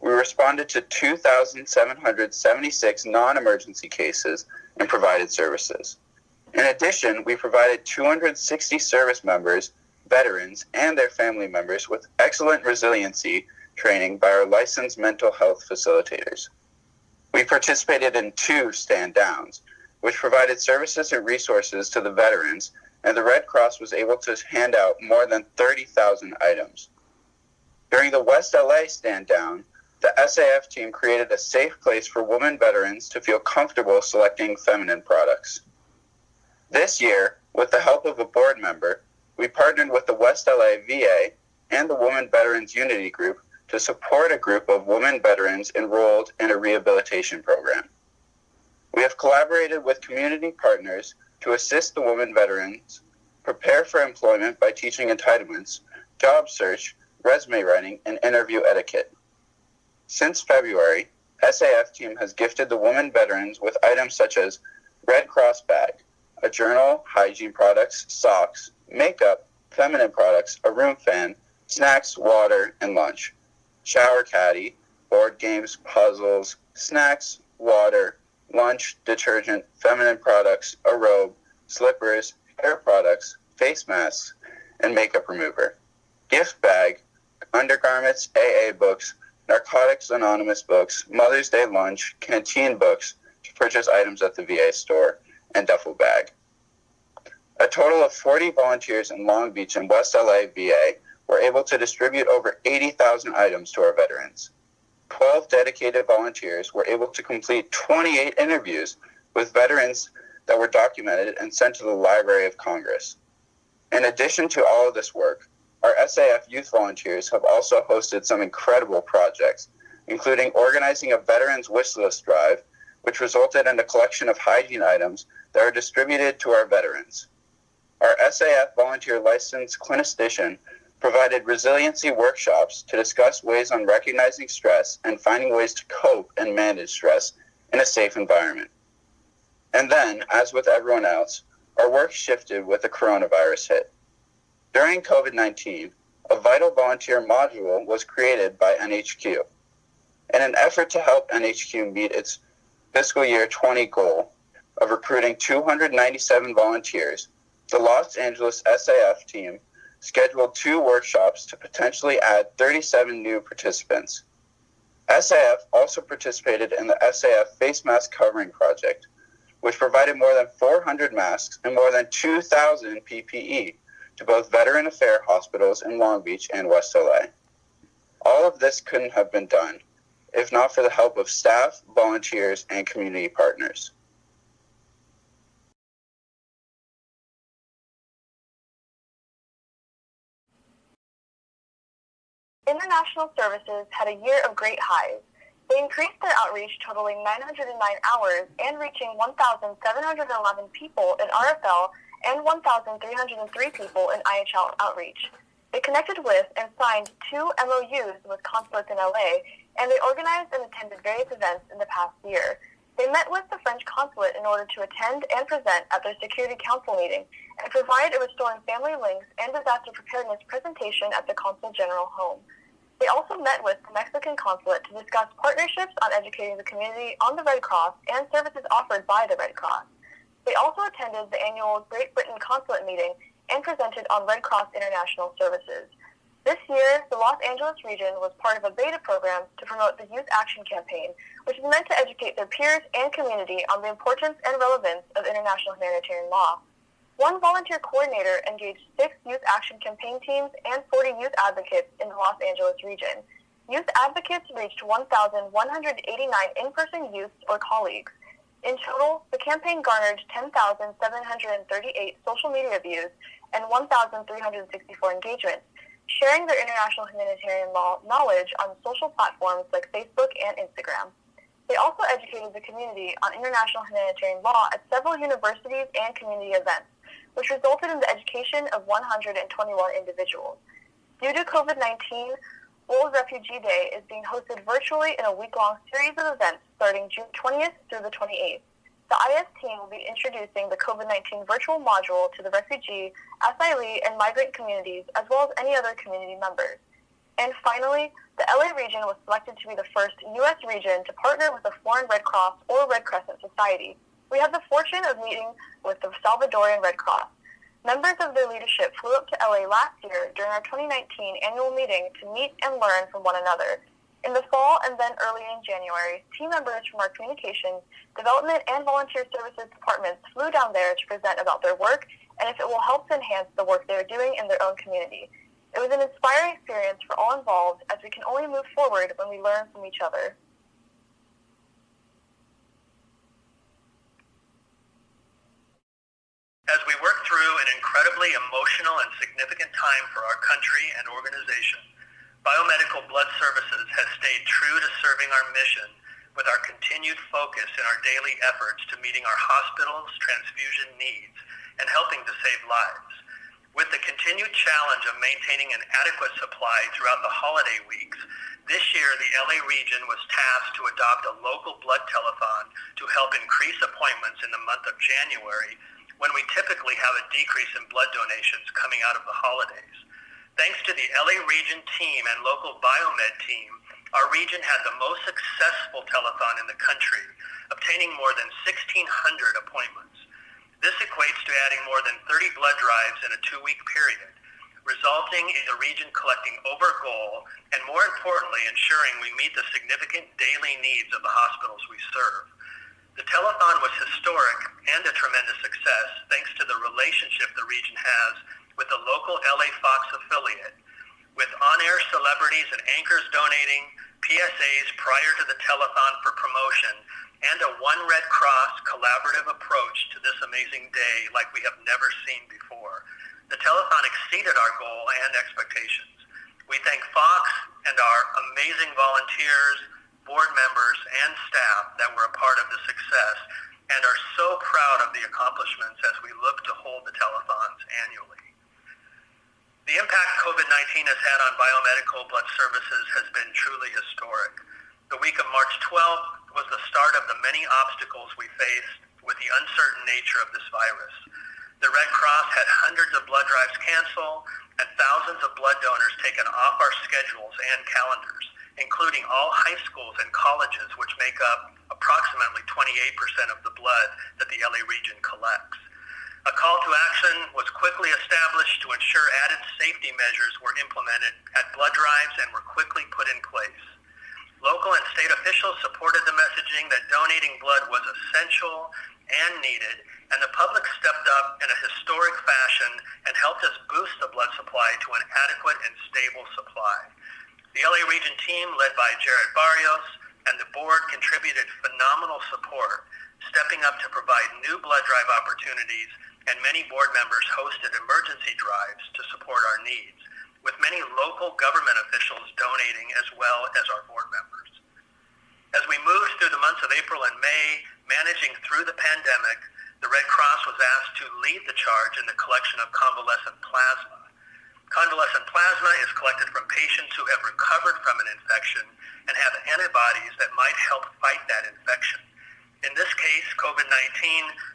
Speaker 18: We responded to 2,776 non-emergency cases and provided services. In addition, we provided 260 service members, veterans, and their family members with excellent resiliency training by our licensed mental health facilitators. We participated in 2 stand downs, which provided services and resources to the veterans, and the Red Cross was able to hand out more than 30,000 items. During the West LA stand down, the SAF team created a safe place for women veterans to feel comfortable selecting feminine products. This year, with the help of a board member, we partnered with the West LA VA and the Women Veterans Unity Group to support a group of women veterans enrolled in a rehabilitation program. We have collaborated with community partners to assist the women veterans prepare for employment by teaching entitlements, job search, resume writing, and interview etiquette. Since February, SAF team has gifted the women veterans with items such as Red Cross bag, a journal, hygiene products, socks, makeup, feminine products, a room fan, snacks, water, and lunch, shower caddy, board games, puzzles, snacks, water, lunch, detergent, feminine products, a robe, slippers, hair products, face masks, and makeup remover, gift bag, undergarments, AA books, Narcotics Anonymous books, Mother's Day lunch, canteen books to purchase items at the VA store, and duffel bag. A total of 40 volunteers in Long Beach and West LA VA were able to distribute over 80,000 items to our veterans. 12 dedicated volunteers were able to complete 28 interviews with veterans that were documented and sent to the Library of Congress. In addition to all of this work, our SAF youth volunteers have also hosted some incredible projects, including organizing a veterans wish list drive, which resulted in a collection of hygiene items that are distributed to our veterans. Our SAF volunteer licensed clinician provided resiliency workshops to discuss ways on recognizing stress and finding ways to cope and manage stress in a safe environment. And then, as with everyone else, our work shifted with the coronavirus hit. During COVID-19, a vital volunteer module was created by NHQ. In an effort to help NHQ meet its fiscal year 20 goal of recruiting 297 volunteers, the Los Angeles SAF team scheduled 2 workshops to potentially add 37 new participants. SAF also participated in the SAF Face Mask Covering Project, which provided more than 400 masks and more than 2,000 PPE to both veteran affair hospitals in Long Beach and West LA. All of this couldn't have been done if not for the help of staff, volunteers, and community partners.
Speaker 15: International Services had a year of great highs. They increased their outreach, totaling 909 hours and reaching 1,711 people in RFL and 1,303 people in IHL outreach. They connected with and signed 2 MOUs with consulates in LA, and they organized and attended various events in the past year. They met with the French consulate in order to attend and present at their Security Council meeting and provide a Restoring Family Links and disaster preparedness presentation at the Consul General home. They also met with the Mexican consulate to discuss partnerships on educating the community on the Red Cross and services offered by the Red Cross. They also attended the annual Great Britain Consulate meeting and presented on Red Cross International Services. This year, the Los Angeles region was part of a beta program to promote the Youth Action Campaign, which is meant to educate their peers and community on the importance and relevance of international humanitarian law. One volunteer coordinator engaged 6 Youth Action Campaign teams and 40 youth advocates in the Los Angeles region. Youth advocates reached 1,189 in-person youths or colleagues. In total, the campaign garnered 10,738 social media views and 1,364 engagements, sharing their international humanitarian law knowledge on social platforms like Facebook and Instagram. They also educated the community on international humanitarian law at several universities and community events, which resulted in the education of 121 individuals. Due to COVID-19, World Refugee Day is being hosted virtually in a week-long series of events starting June 20th through the 28th. The IS team will be introducing the COVID-19 virtual module to the refugee, asylee, and migrant communities, as well as any other community members. And finally, the LA region was selected to be the first U.S. region to partner with a foreign Red Cross or Red Crescent Society. We had the fortune of meeting with the Salvadorian Red Cross. Members of their leadership flew up to LA last year during our 2019 annual meeting to meet and learn from one another. In the fall and then early in January, team members from our communications, development, and volunteer services departments flew down there to present about their work and if it will help to enhance the work they are doing in their own community. It was an inspiring experience for all involved, as we can only move forward when we learn from each other.
Speaker 19: As we work through an incredibly emotional and significant time for our country and organization, Biomedical Blood Services has stayed true to serving our mission with our continued focus in our daily efforts to meeting our hospitals' transfusion needs and helping to save lives. With the continued challenge of maintaining an adequate supply throughout the holiday weeks, this year the LA region was tasked to adopt a local blood telethon to help increase appointments in the month of January, when we typically have a decrease in blood donations coming out of the holidays. Thanks to the LA region team and local biomed team, our region had the most successful telethon in the country, obtaining more than 1,600 appointments. This equates to adding more than 30 blood drives in a 2-week period, resulting in the region collecting over goal and, more importantly, ensuring we meet the significant daily needs of the hospitals we serve. The telethon was historic and a tremendous success thanks to the relationship the region has with the local LA Fox affiliate, with on-air celebrities and anchors donating, PSAs prior to the telethon for promotion, and a One Red Cross collaborative approach to this amazing day like we have never seen before. The telethon exceeded our goal and expectations. We thank Fox and our amazing volunteers, board members, and staff that were a part of the success and are so proud of the accomplishments as we look to hold the telethons annually. The impact COVID-19 has had on biomedical blood services has been truly historic. The week of March 12th was the start of the many obstacles we faced with the uncertain nature of this virus. The Red Cross had hundreds of blood drives cancel and thousands of blood donors taken off our schedules and calendars, including all high schools and colleges, which make up approximately 28% of the blood that the LA region collects. A call to action was quickly established to ensure added safety measures were implemented at blood drives and were quickly put in place. Local and state officials supported the messaging that donating blood was essential and needed, and the public stepped up in a historic fashion and helped us boost the blood supply to an adequate and stable supply. The LA region team, led by Jared Barrios, and the board contributed phenomenal support, stepping up to provide new blood drive opportunities, and many board members hosted emergency drives to support our needs, with many local government officials donating as well as our board members. As we moved through the months of April and May, managing through the pandemic, the Red Cross was asked to lead the charge in the collection of convalescent plasma. Convalescent plasma is collected from patients who have recovered from an infection and have antibodies that might help fight that infection. In this case, COVID-19,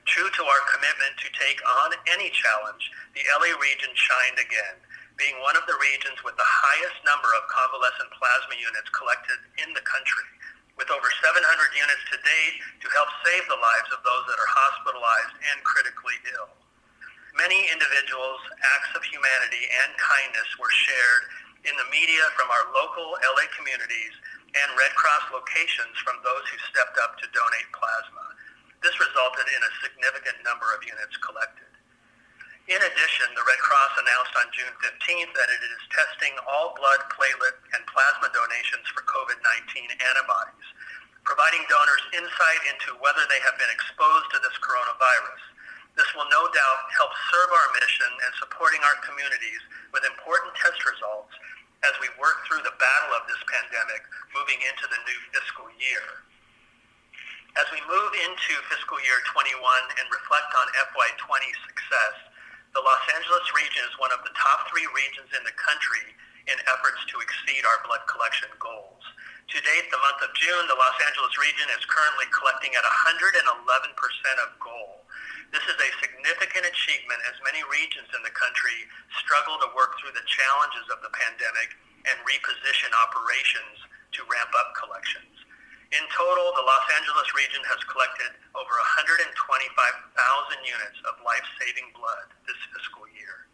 Speaker 19: true to our commitment to take on any challenge, the LA region shined again, being one of the regions with the highest number of convalescent plasma units collected in the country, with over 700 units to date to help save the lives of those that are hospitalized and critically ill. Many individuals, acts of humanity and kindness were shared in the media from our local LA communities and Red Cross locations from those who stepped up to donate plasma. This resulted in a significant number of units collected. In addition, the Red Cross announced on June 15th that it is testing all blood, platelet, and plasma donations for COVID-19 antibodies, providing donors insight into whether they have been exposed to this coronavirus. This will no doubt help serve our mission and supporting our communities with important test results as we work through the battle of this pandemic moving into the new fiscal year. As we move into fiscal year 21 and reflect on FY20 success, the Los Angeles region is one of the top 3 regions in the country in efforts to exceed our blood collection goals. To date, the month of June, the Los Angeles region is currently collecting at 111% of goal. This is a significant achievement as many regions in the country struggle to work through the challenges of the pandemic and reposition operations to ramp up collections. In total, the Los Angeles region has collected over 125,000 units of life-saving blood this fiscal year.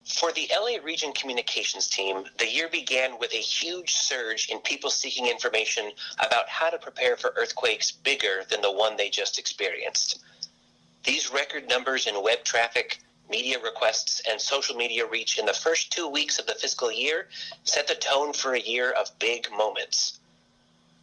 Speaker 20: For the LA Region Communications team, the year began with a huge surge in people seeking information about how to prepare for earthquakes bigger than the one they just experienced. These record numbers in web traffic, media requests, and social media reach in the first 2 weeks of the fiscal year set the tone for a year of big moments.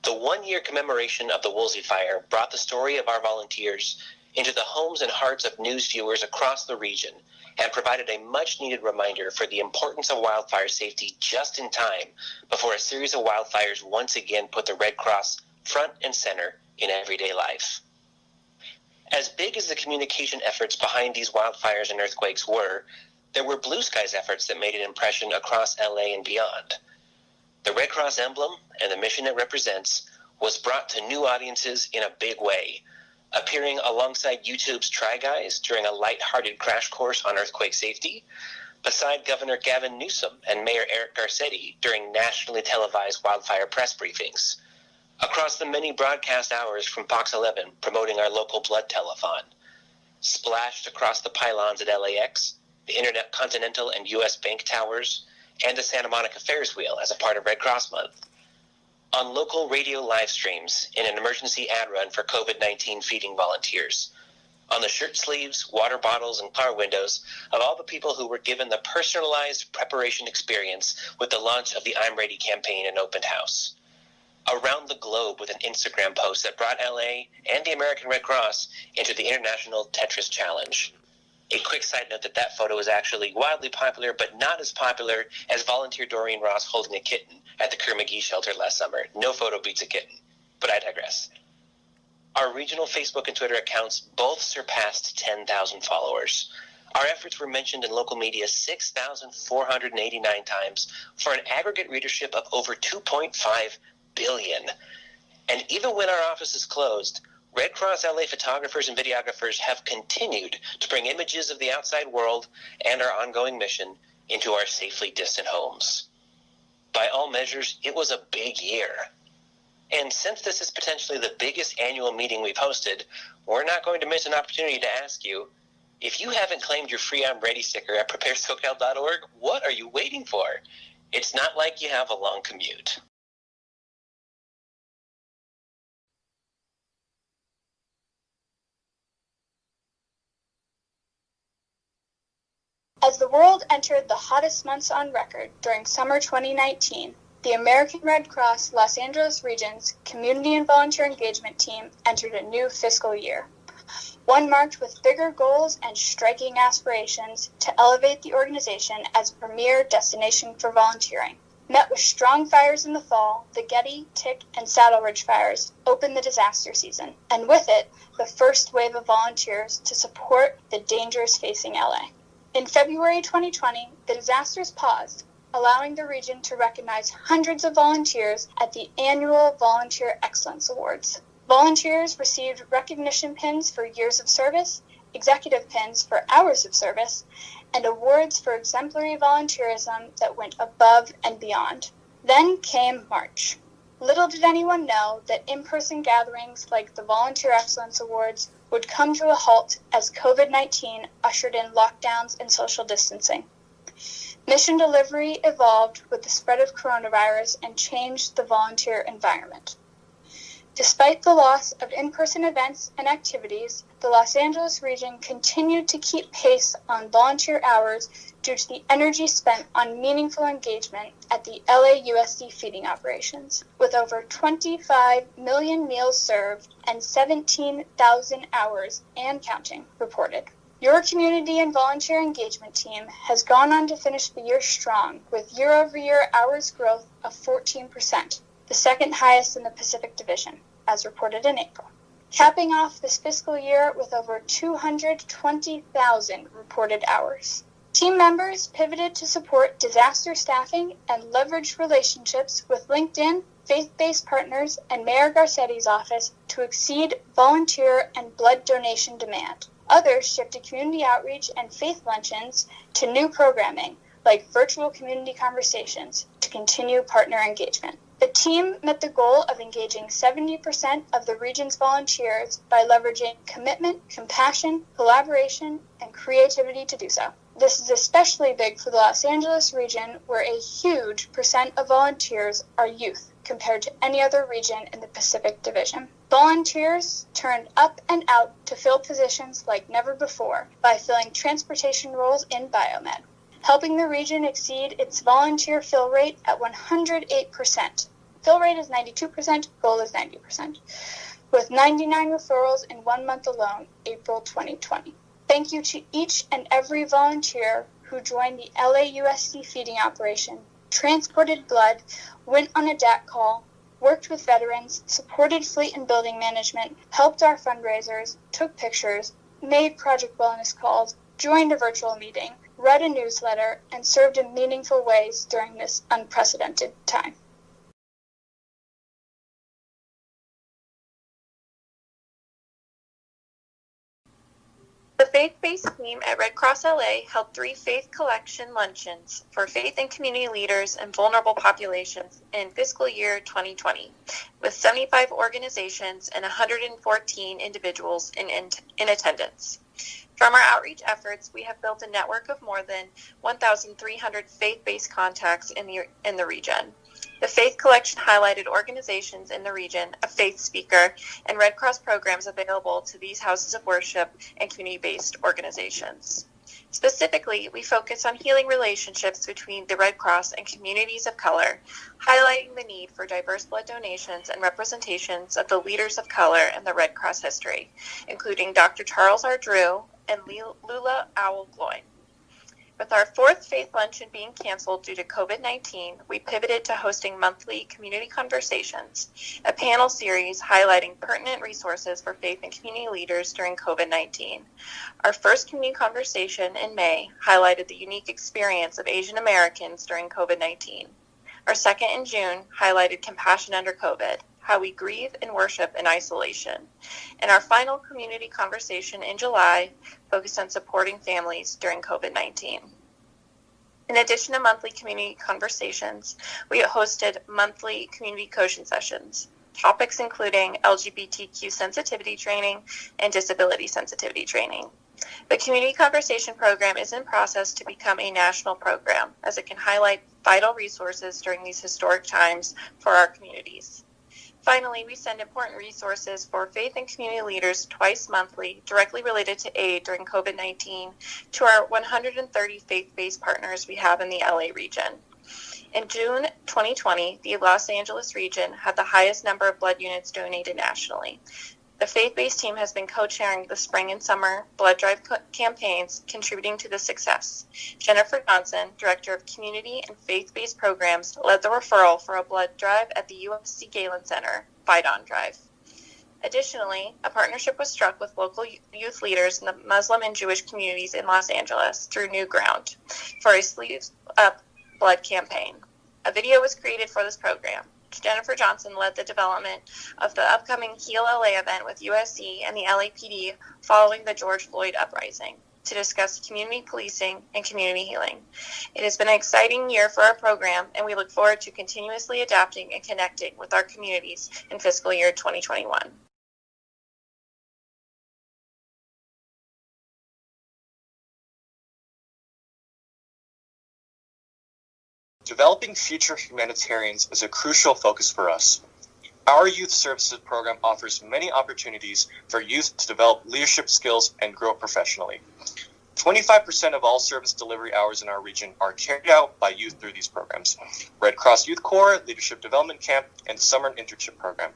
Speaker 20: The one-year commemoration of the Woolsey Fire brought the story of our volunteers into the homes and hearts of news viewers across the region and provided a much-needed reminder for the importance of wildfire safety just in time before a series of wildfires once again put the Red Cross front and center in everyday life. As big as the communication efforts behind these wildfires and earthquakes were, there were blue skies efforts that made an impression across LA and beyond. The Red Cross emblem and the mission it represents was brought to new audiences in a big way. appearing alongside YouTube's Try Guys during a lighthearted crash course on earthquake safety, beside Governor Gavin Newsom and Mayor Eric Garcetti during nationally televised wildfire press briefings, across the many broadcast hours from Fox 11 promoting our local blood telethon, splashed across the pylons at LAX, the Intercontinental and U.S. Bank Towers, and the Santa Monica Ferris Wheel as a part of Red Cross Month, on local radio live streams in an emergency ad run for COVID-19 feeding volunteers, on the shirt sleeves, water bottles, and car windows of all the people who were given the personalized preparation experience with the launch of the I'm Ready campaign and open house, around the globe with an Instagram post that brought LA and the American Red Cross into the International Tetris Challenge. A quick side note that photo is actually wildly popular, but not as popular as volunteer Doreen Ross holding a kitten at the Kerr McGee shelter last summer. No photo beats a kitten, but I digress. Our regional Facebook and Twitter accounts both surpassed 10,000 followers. Our efforts were mentioned in local media 6,489 times for an aggregate readership of over 2.5 billion. And even when our office is closed, Red Cross LA photographers and videographers have continued to bring images of the outside world and our ongoing mission into our safely distant homes. By all measures, it was a big year. And since this is potentially the biggest annual meeting we've hosted, we're not going to miss an opportunity to ask you, if you haven't claimed your free I'm Ready sticker at preparesocal.org, what are you waiting for? It's not like you have a long commute.
Speaker 21: As the world entered the hottest months on record during summer 2019, the American Red Cross Los Angeles Region's Community and Volunteer Engagement Team entered a new fiscal year, one marked with bigger goals and striking aspirations to elevate the organization as a premier destination for volunteering. Met with strong fires in the fall, the Getty, Tick, and Saddle Ridge fires opened the disaster season, and with it, the first wave of volunteers to support the dangers facing LA. In February 2020, the disasters paused, allowing the region to recognize hundreds of volunteers at the annual Volunteer Excellence Awards. Volunteers received recognition pins for years of service, executive pins for hours of service, and awards for exemplary volunteerism that went above and beyond. Then came March. Little did anyone know that in-person gatherings like the Volunteer Excellence Awards would come to a halt as COVID-19 ushered in lockdowns and social distancing. Mission delivery evolved with the spread of coronavirus and changed the volunteer environment. Despite the loss of in-person events and activities, the Los Angeles region continued to keep pace on volunteer hours due to the energy spent on meaningful engagement at the LAUSD feeding operations, with over 25 million meals served and 17,000 hours and counting reported. Your community and volunteer engagement team has gone on to finish the year strong with year-over-year hours growth of 14%, the second highest in the Pacific Division, as reported in April. Capping off this fiscal year with over 220,000 reported hours. Team members pivoted to support disaster staffing and leveraged relationships with LinkedIn, faith-based partners, and Mayor Garcetti's office to exceed volunteer and blood donation demand. Others shifted community outreach and faith luncheons to new programming, like virtual community conversations, to continue partner engagement. The team met the goal of engaging 70% of the region's volunteers by leveraging commitment, compassion, collaboration, and creativity to do so. This is especially big for the Los Angeles region, where a huge percent of volunteers are youth compared to any other region in the Pacific Division. Volunteers turned up and out to fill positions like never before by filling transportation roles in biomed, helping the region exceed its volunteer fill rate at 108%. Fill rate is 92%, goal is 90%, with 99 referrals in 1 month alone, April 2020. Thank you to each and every volunteer who joined the LAUSD feeding operation, transported blood, went on a DAC call, worked with veterans, supported fleet and building management, helped our fundraisers, took pictures, made project wellness calls, joined a virtual meeting, read a newsletter, and served in meaningful ways during this unprecedented time.
Speaker 15: faith-based team at Red Cross LA held 3 faith collection luncheons for faith and community leaders and vulnerable populations in fiscal year 2020, with 75 organizations and 114 individuals in attendance. From our outreach efforts, we have built a network of more than 1,300 faith-based contacts in the region. The Faith Collection highlighted organizations in the region, a faith speaker, and Red Cross programs available to these houses of worship and community-based organizations. Specifically, we focus on healing relationships between the Red Cross and communities of color, highlighting the need for diverse blood donations and representations of the leaders of color in the Red Cross history, including Dr. Charles R. Drew and Lula Owl-Gloin. With our 4th Faith Luncheon being canceled due to COVID-19, we pivoted to hosting monthly community conversations, a panel series highlighting pertinent resources for faith and community leaders during COVID-19. Our first community conversation in May highlighted the unique experience of Asian Americans during COVID-19. Our second in June highlighted compassion under COVID, how we grieve and worship in isolation. And our final community conversation in July focused on supporting families during COVID-19. In addition to monthly community conversations, we hosted monthly community coaching sessions, topics including LGBTQ sensitivity training and disability sensitivity training. The Community Conversation Program is in process to become a national program, as it can highlight vital resources during these historic times for our communities. Finally, we send important resources for faith and community leaders twice monthly, directly related to aid during COVID-19, to our 130 faith-based partners we have in the LA region. In June 2020, the Los Angeles region had the highest number of blood units donated nationally. The faith-based team has been co-chairing the spring and summer blood drive campaigns, contributing to the success. Jennifer Johnson, Director of Community and Faith-Based Programs, led the referral for a blood drive at the USC Galen Center, Fight On Drive. Additionally, a partnership was struck with local youth leaders in the Muslim and Jewish communities in Los Angeles through New Ground for a Sleeves Up blood campaign. A video was created for this program. Jennifer Johnson led the development of the upcoming Heal LA event with USC and the LAPD following the George Floyd uprising to discuss community policing and community healing. It has been an exciting year for our program, and we look forward to continuously adapting and connecting with our communities in fiscal year 2021.
Speaker 17: Developing future humanitarians is a crucial focus for us. Our youth services program offers many opportunities for youth to develop leadership skills and grow professionally. 25% of all service delivery hours in our region are carried out by youth through these programs: Red Cross Youth Corps, Leadership Development Camp, and Summer Internship Program.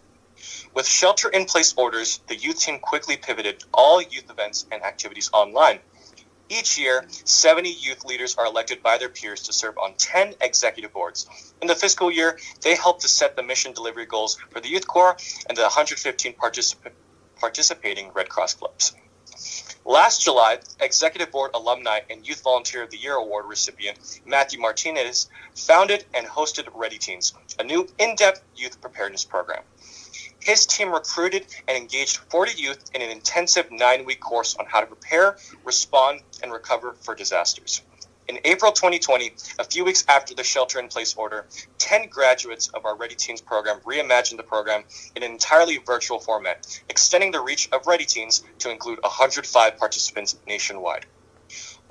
Speaker 17: With shelter-in-place orders, the youth team quickly pivoted all youth events and activities online. Each year, 70 youth leaders are elected by their peers to serve on 10 executive boards. In the fiscal year, they helped to set the mission delivery goals for the Youth Corps and the 115 participating Red Cross clubs. Last July, Executive Board Alumni and Youth Volunteer of the Year Award recipient Matthew Martinez founded and hosted Ready Teens, a new in-depth youth preparedness program. His team recruited and engaged 40 youth in an intensive 9-week course on how to prepare, respond, and recover for disasters. In April 2020, a few weeks after the shelter-in-place order, 10 graduates of our Ready Teens program reimagined the program in an entirely virtual format, extending the reach of Ready Teens to include 105 participants nationwide.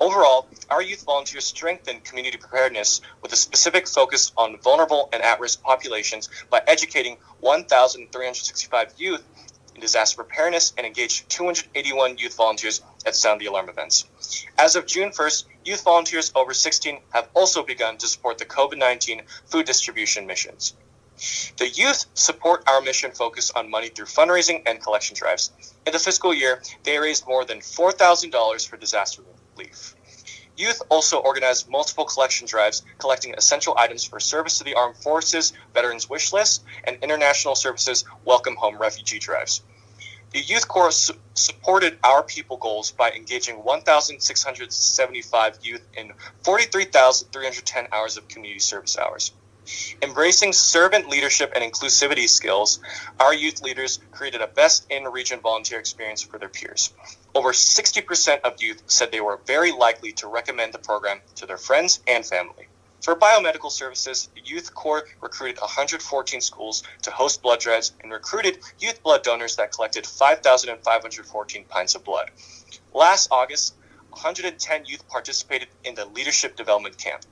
Speaker 17: Overall, our youth volunteers strengthen community preparedness with a specific focus on vulnerable and at-risk populations by educating 1,365 youth in disaster preparedness and engaged 281 youth volunteers at Sound the Alarm events. As of June 1st, youth volunteers over 16 have also begun to support the COVID-19 food distribution missions. The youth support our mission focus on money through fundraising and collection drives. In the fiscal year, they raised more than $4,000 for disaster relief. Youth also organized multiple collection drives, collecting essential items for service to the armed forces, veterans wish list, and international services welcome home refugee drives. The Youth Corps supported our people goals by engaging 1,675 youth in 43,310 hours of community service hours. Embracing servant leadership and inclusivity skills, our youth leaders created a best-in-region volunteer experience for their peers. Over 60% of youth said they were very likely to recommend the program to their friends and family. For biomedical services, the Youth Corps recruited 114 schools to host blood drives and recruited youth blood donors that collected 5,514 pints of blood. Last August, 110 youth participated in the Leadership Development Camp,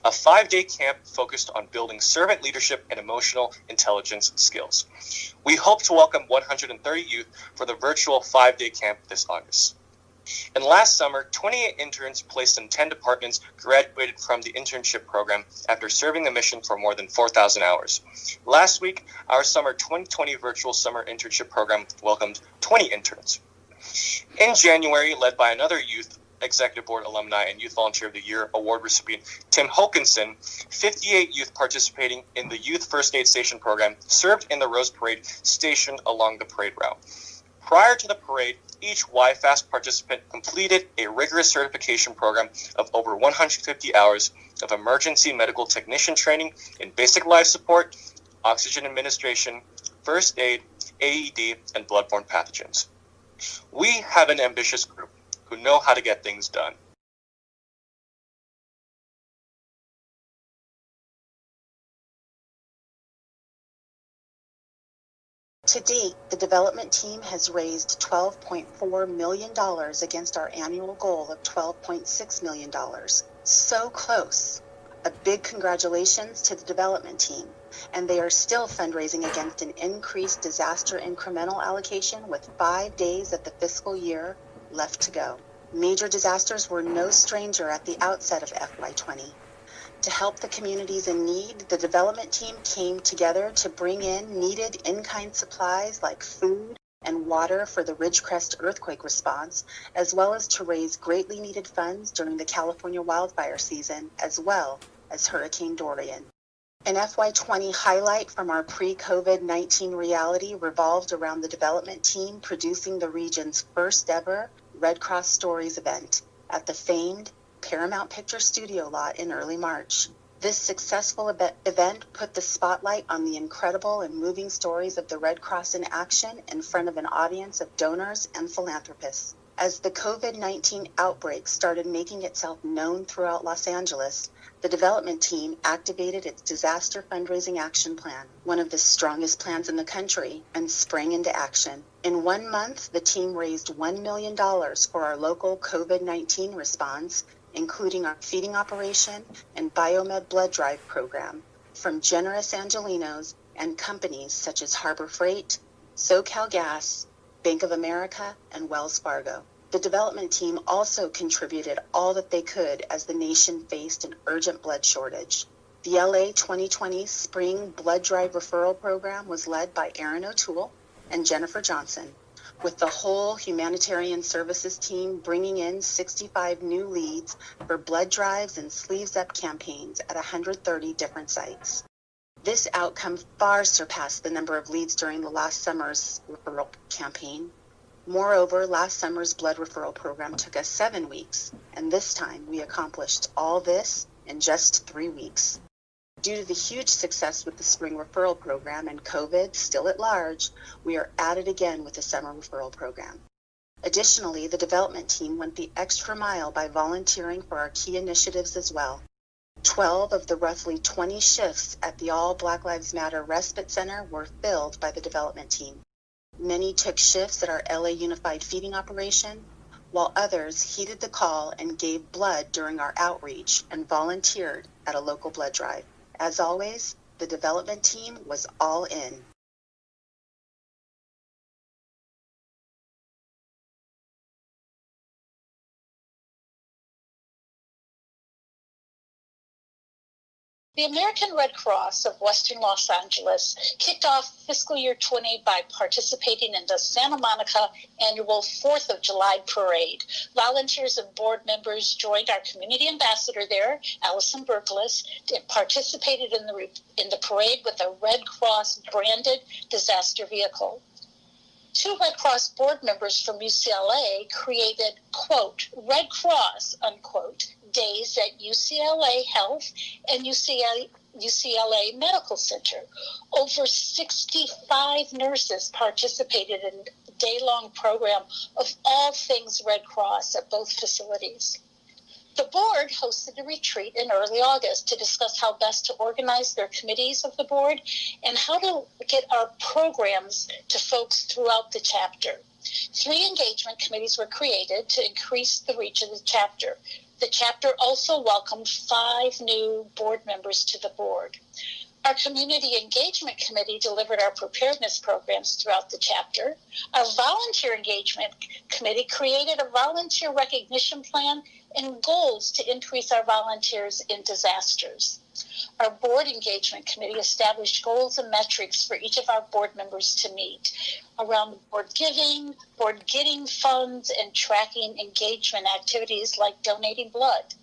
Speaker 17: a 5-day camp focused on building servant leadership and emotional intelligence skills. We hope to welcome 130 youth for the virtual 5-day camp this August. And last summer, 28 interns placed in 10 departments graduated from the internship program after serving the mission for more than 4,000 hours. Last week, our summer 2020 virtual summer internship program welcomed 20 interns. In January, led by another Youth Executive Board alumni and Youth Volunteer of the Year award recipient, Tim Hokinson, 58 youth participating in the Youth First Aid Station program served in the Rose Parade stationed along the parade route. Prior to the parade, each YFAST participant completed a rigorous certification program of over 150 hours of emergency medical technician training in basic life support, oxygen administration, first aid, AED, and bloodborne pathogens. We have an ambitious group who know how to get things done.
Speaker 1: To date, the development team has raised $12.4 million against our annual goal of $12.6 million. So close. A big congratulations to the development team. And they are still fundraising against an increased disaster incremental allocation with 5 days of the fiscal year left to go. Major disasters were no stranger at the outset of FY20. To help the communities in need, the development team came together to bring in needed in-kind supplies like food and water for the Ridgecrest earthquake response, as well as to raise greatly needed funds during the California wildfire season, as well as Hurricane Dorian. An FY20 highlight from our pre-COVID-19 reality revolved around the development team producing the region's first ever Red Cross Stories event at the famed Paramount Picture Studio lot in early March. This successful event put the spotlight on the incredible and moving stories of the Red Cross in action in front of an audience of donors and philanthropists. As the COVID-19 outbreak started making itself known throughout Los Angeles, the development team activated its disaster fundraising action plan, one of the strongest plans in the country, and sprang into action. In 1 month, the team raised $1 million for our local COVID-19 response, including our feeding operation and Biomed blood drive program, from generous Angelinos and companies such as Harbor Freight, SoCal Gas, Bank of America, and Wells Fargo. The development team also contributed all that they could as the nation faced an urgent blood shortage. The LA 2020 Spring Blood Drive Referral Program was led by Aaron O'Toole and Jennifer Johnson, with the whole Humanitarian Services team bringing in 65 new leads for blood drives and sleeves up campaigns at 130 different sites. This outcome far surpassed the number of leads during the last summer's referral campaign. Moreover, last summer's blood referral program took us 7 weeks, and this time we accomplished all this in just 3 weeks. Due to the huge success with the spring referral program and COVID still at large, we are at it again with the summer referral program. Additionally, the development team went the extra mile by volunteering for our key initiatives as well. 12 of the roughly 20 shifts at the All Black Lives Matter Respite Center were filled by the development team. Many took shifts at our LA Unified Feeding operation, while others heeded the call and gave blood during our outreach and volunteered at a local blood drive. As always, the development team was all in.
Speaker 22: The American Red Cross of Western Los Angeles kicked off fiscal year 20 by participating in the Santa Monica annual 4th of July parade. Volunteers and board members joined our community ambassador there, Allison Berkles, and participated in the parade with a Red Cross branded disaster vehicle. 2 Red Cross board members from UCLA created, quote, Red Cross, unquote, days at UCLA Health and UCLA UCLA Medical Center. Over 65 nurses participated in a day-long program of all things Red Cross at both facilities. The board hosted a retreat in early August to discuss how best to organize their committees of the board and how to get our programs to folks throughout the chapter. 3 engagement committees were created to increase the reach of the chapter. The chapter also welcomed 5 new board members to the board. Our Community Engagement Committee delivered our preparedness programs throughout the chapter. Our Volunteer Engagement Committee created a volunteer recognition plan and goals to increase our volunteers in disasters. Our Board Engagement Committee established goals and metrics for each of our board members to meet around board giving, board getting funds, and tracking engagement activities like donating blood.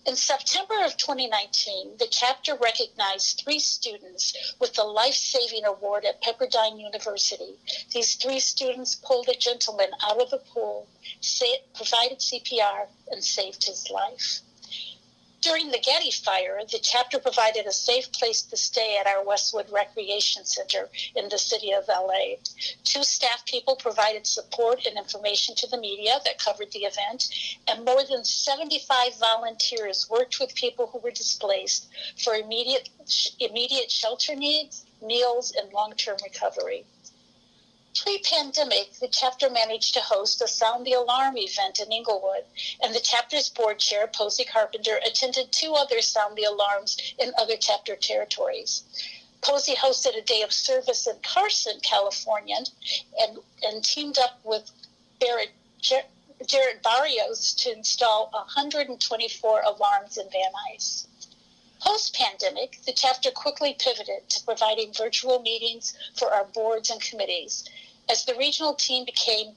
Speaker 22: In September of 2019, the chapter recognized 3 students with the Life-Saving Award at Pepperdine University. These 3 students pulled a gentleman out of the pool, provided CPR, and saved his life. During the Getty fire, the chapter provided a safe place to stay at our Westwood Recreation Center in the city of LA. 2 staff people provided support and information to the media that covered the event, and more than 75 volunteers worked with people who were displaced for immediate shelter needs, meals, and long-term recovery. Pre-pandemic, the chapter managed to host a Sound the Alarm event in Inglewood, and the chapter's board chair, Posey Carpenter, attended 2 other Sound the Alarms in other chapter territories. Posey hosted a day of service in Carson, California, and teamed up with Jared Barrios to install 124 alarms in Van Nuys. Post-pandemic, the chapter quickly pivoted to providing virtual meetings for our boards and committees. As the regional team became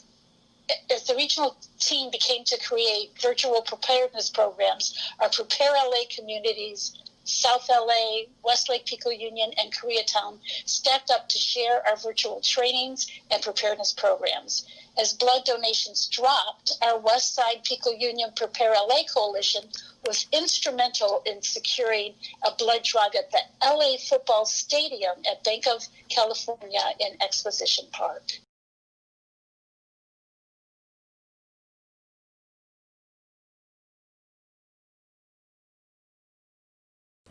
Speaker 22: to create virtual preparedness programs, our Prepare LA communities, South LA, Westlake Pico Union, and Koreatown stepped up to share our virtual trainings and preparedness programs. As blood donations dropped, our West Side Pico Union Prepare LA Coalition was instrumental in securing a blood drive at the LA Football Stadium at Bank of California in Exposition Park.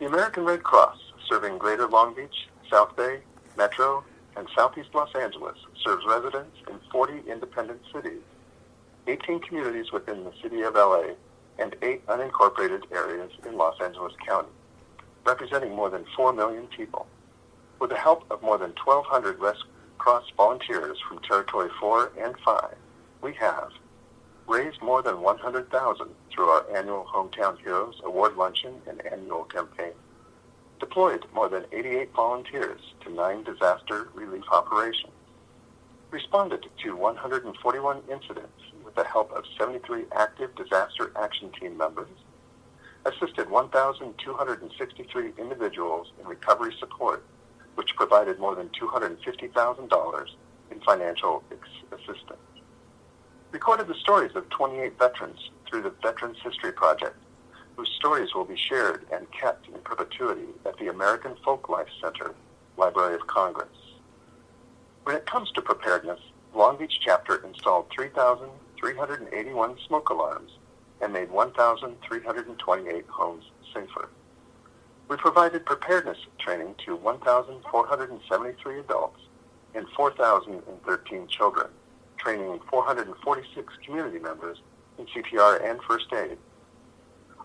Speaker 2: The American Red Cross, serving Greater Long Beach, South Bay, Metro, and Southeast Los Angeles, serves residents in 40 independent cities, 18 communities within the city of LA, and 8 unincorporated areas in Los Angeles County, representing more than 4 million people. With the help of more than 1,200 Red Cross volunteers from Territory 4 and 5, we have raised more than $100,000 through our annual Hometown Heroes Award Luncheon and annual campaign, deployed more than 88 volunteers to 9 disaster relief operations, responded to 141 incidents with the help of 73 active disaster action team members, assisted 1,263 individuals in recovery support, which provided more than $250,000 in financial assistance, recorded the stories of 28 veterans through the Veterans History Project, whose stories will be shared and kept in perpetuity at the American Folklife Center, Library of Congress. When it comes to preparedness, Long Beach chapter installed 3,381 smoke alarms and made 1,328 homes safer. We provided preparedness training to 1,473 adults and 4,013 children, training 446 community members in CPR and first aid.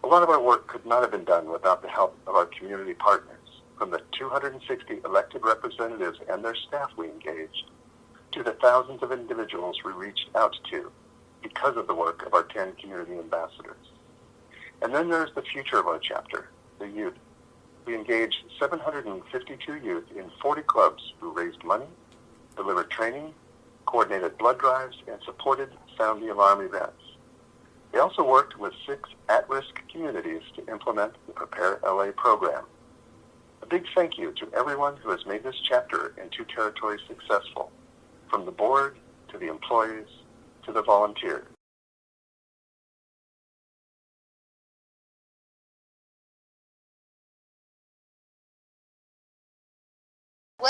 Speaker 2: A lot of our work could not have been done without the help of our community partners, from the 260 elected representatives and their staff we engaged, to the thousands of individuals we reached out to because of the work of our 10 community ambassadors. And then there's the future of our chapter, the youth. We engaged 752 youth in 40 clubs who raised money, delivered training, coordinated blood drives, and supported Sound the Alarm events. They also worked with 6 at-risk communities to implement the Prepare LA program. A big thank you to everyone who has made this chapter and 2 territories successful, from the board to the employees to the volunteers.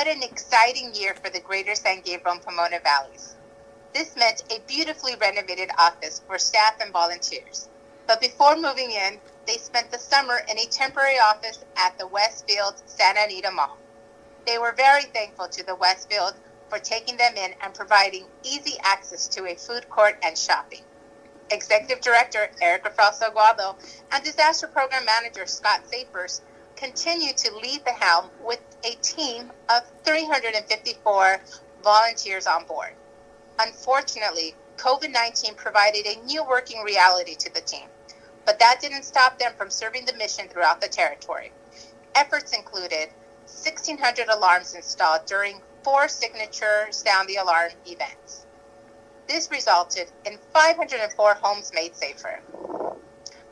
Speaker 3: What an exciting year for the Greater San Gabriel and Pomona Valleys. This meant a beautifully renovated office for staff and volunteers. But before moving in, they spent the summer in a temporary office at the Westfield Santa Anita Mall. They were very thankful to the Westfield for taking them in and providing easy access to a food court and shopping. Executive Director Erica Salguado and Disaster Program Manager Scott Sapers continue to lead the helm with a team of 354 volunteers on board. Unfortunately, COVID-19 provided a new working reality to the team, but that didn't stop them from serving the mission throughout the territory. Efforts included 1,600 alarms installed during 4 signature Sound the Alarm events. This resulted in 504 homes made safer.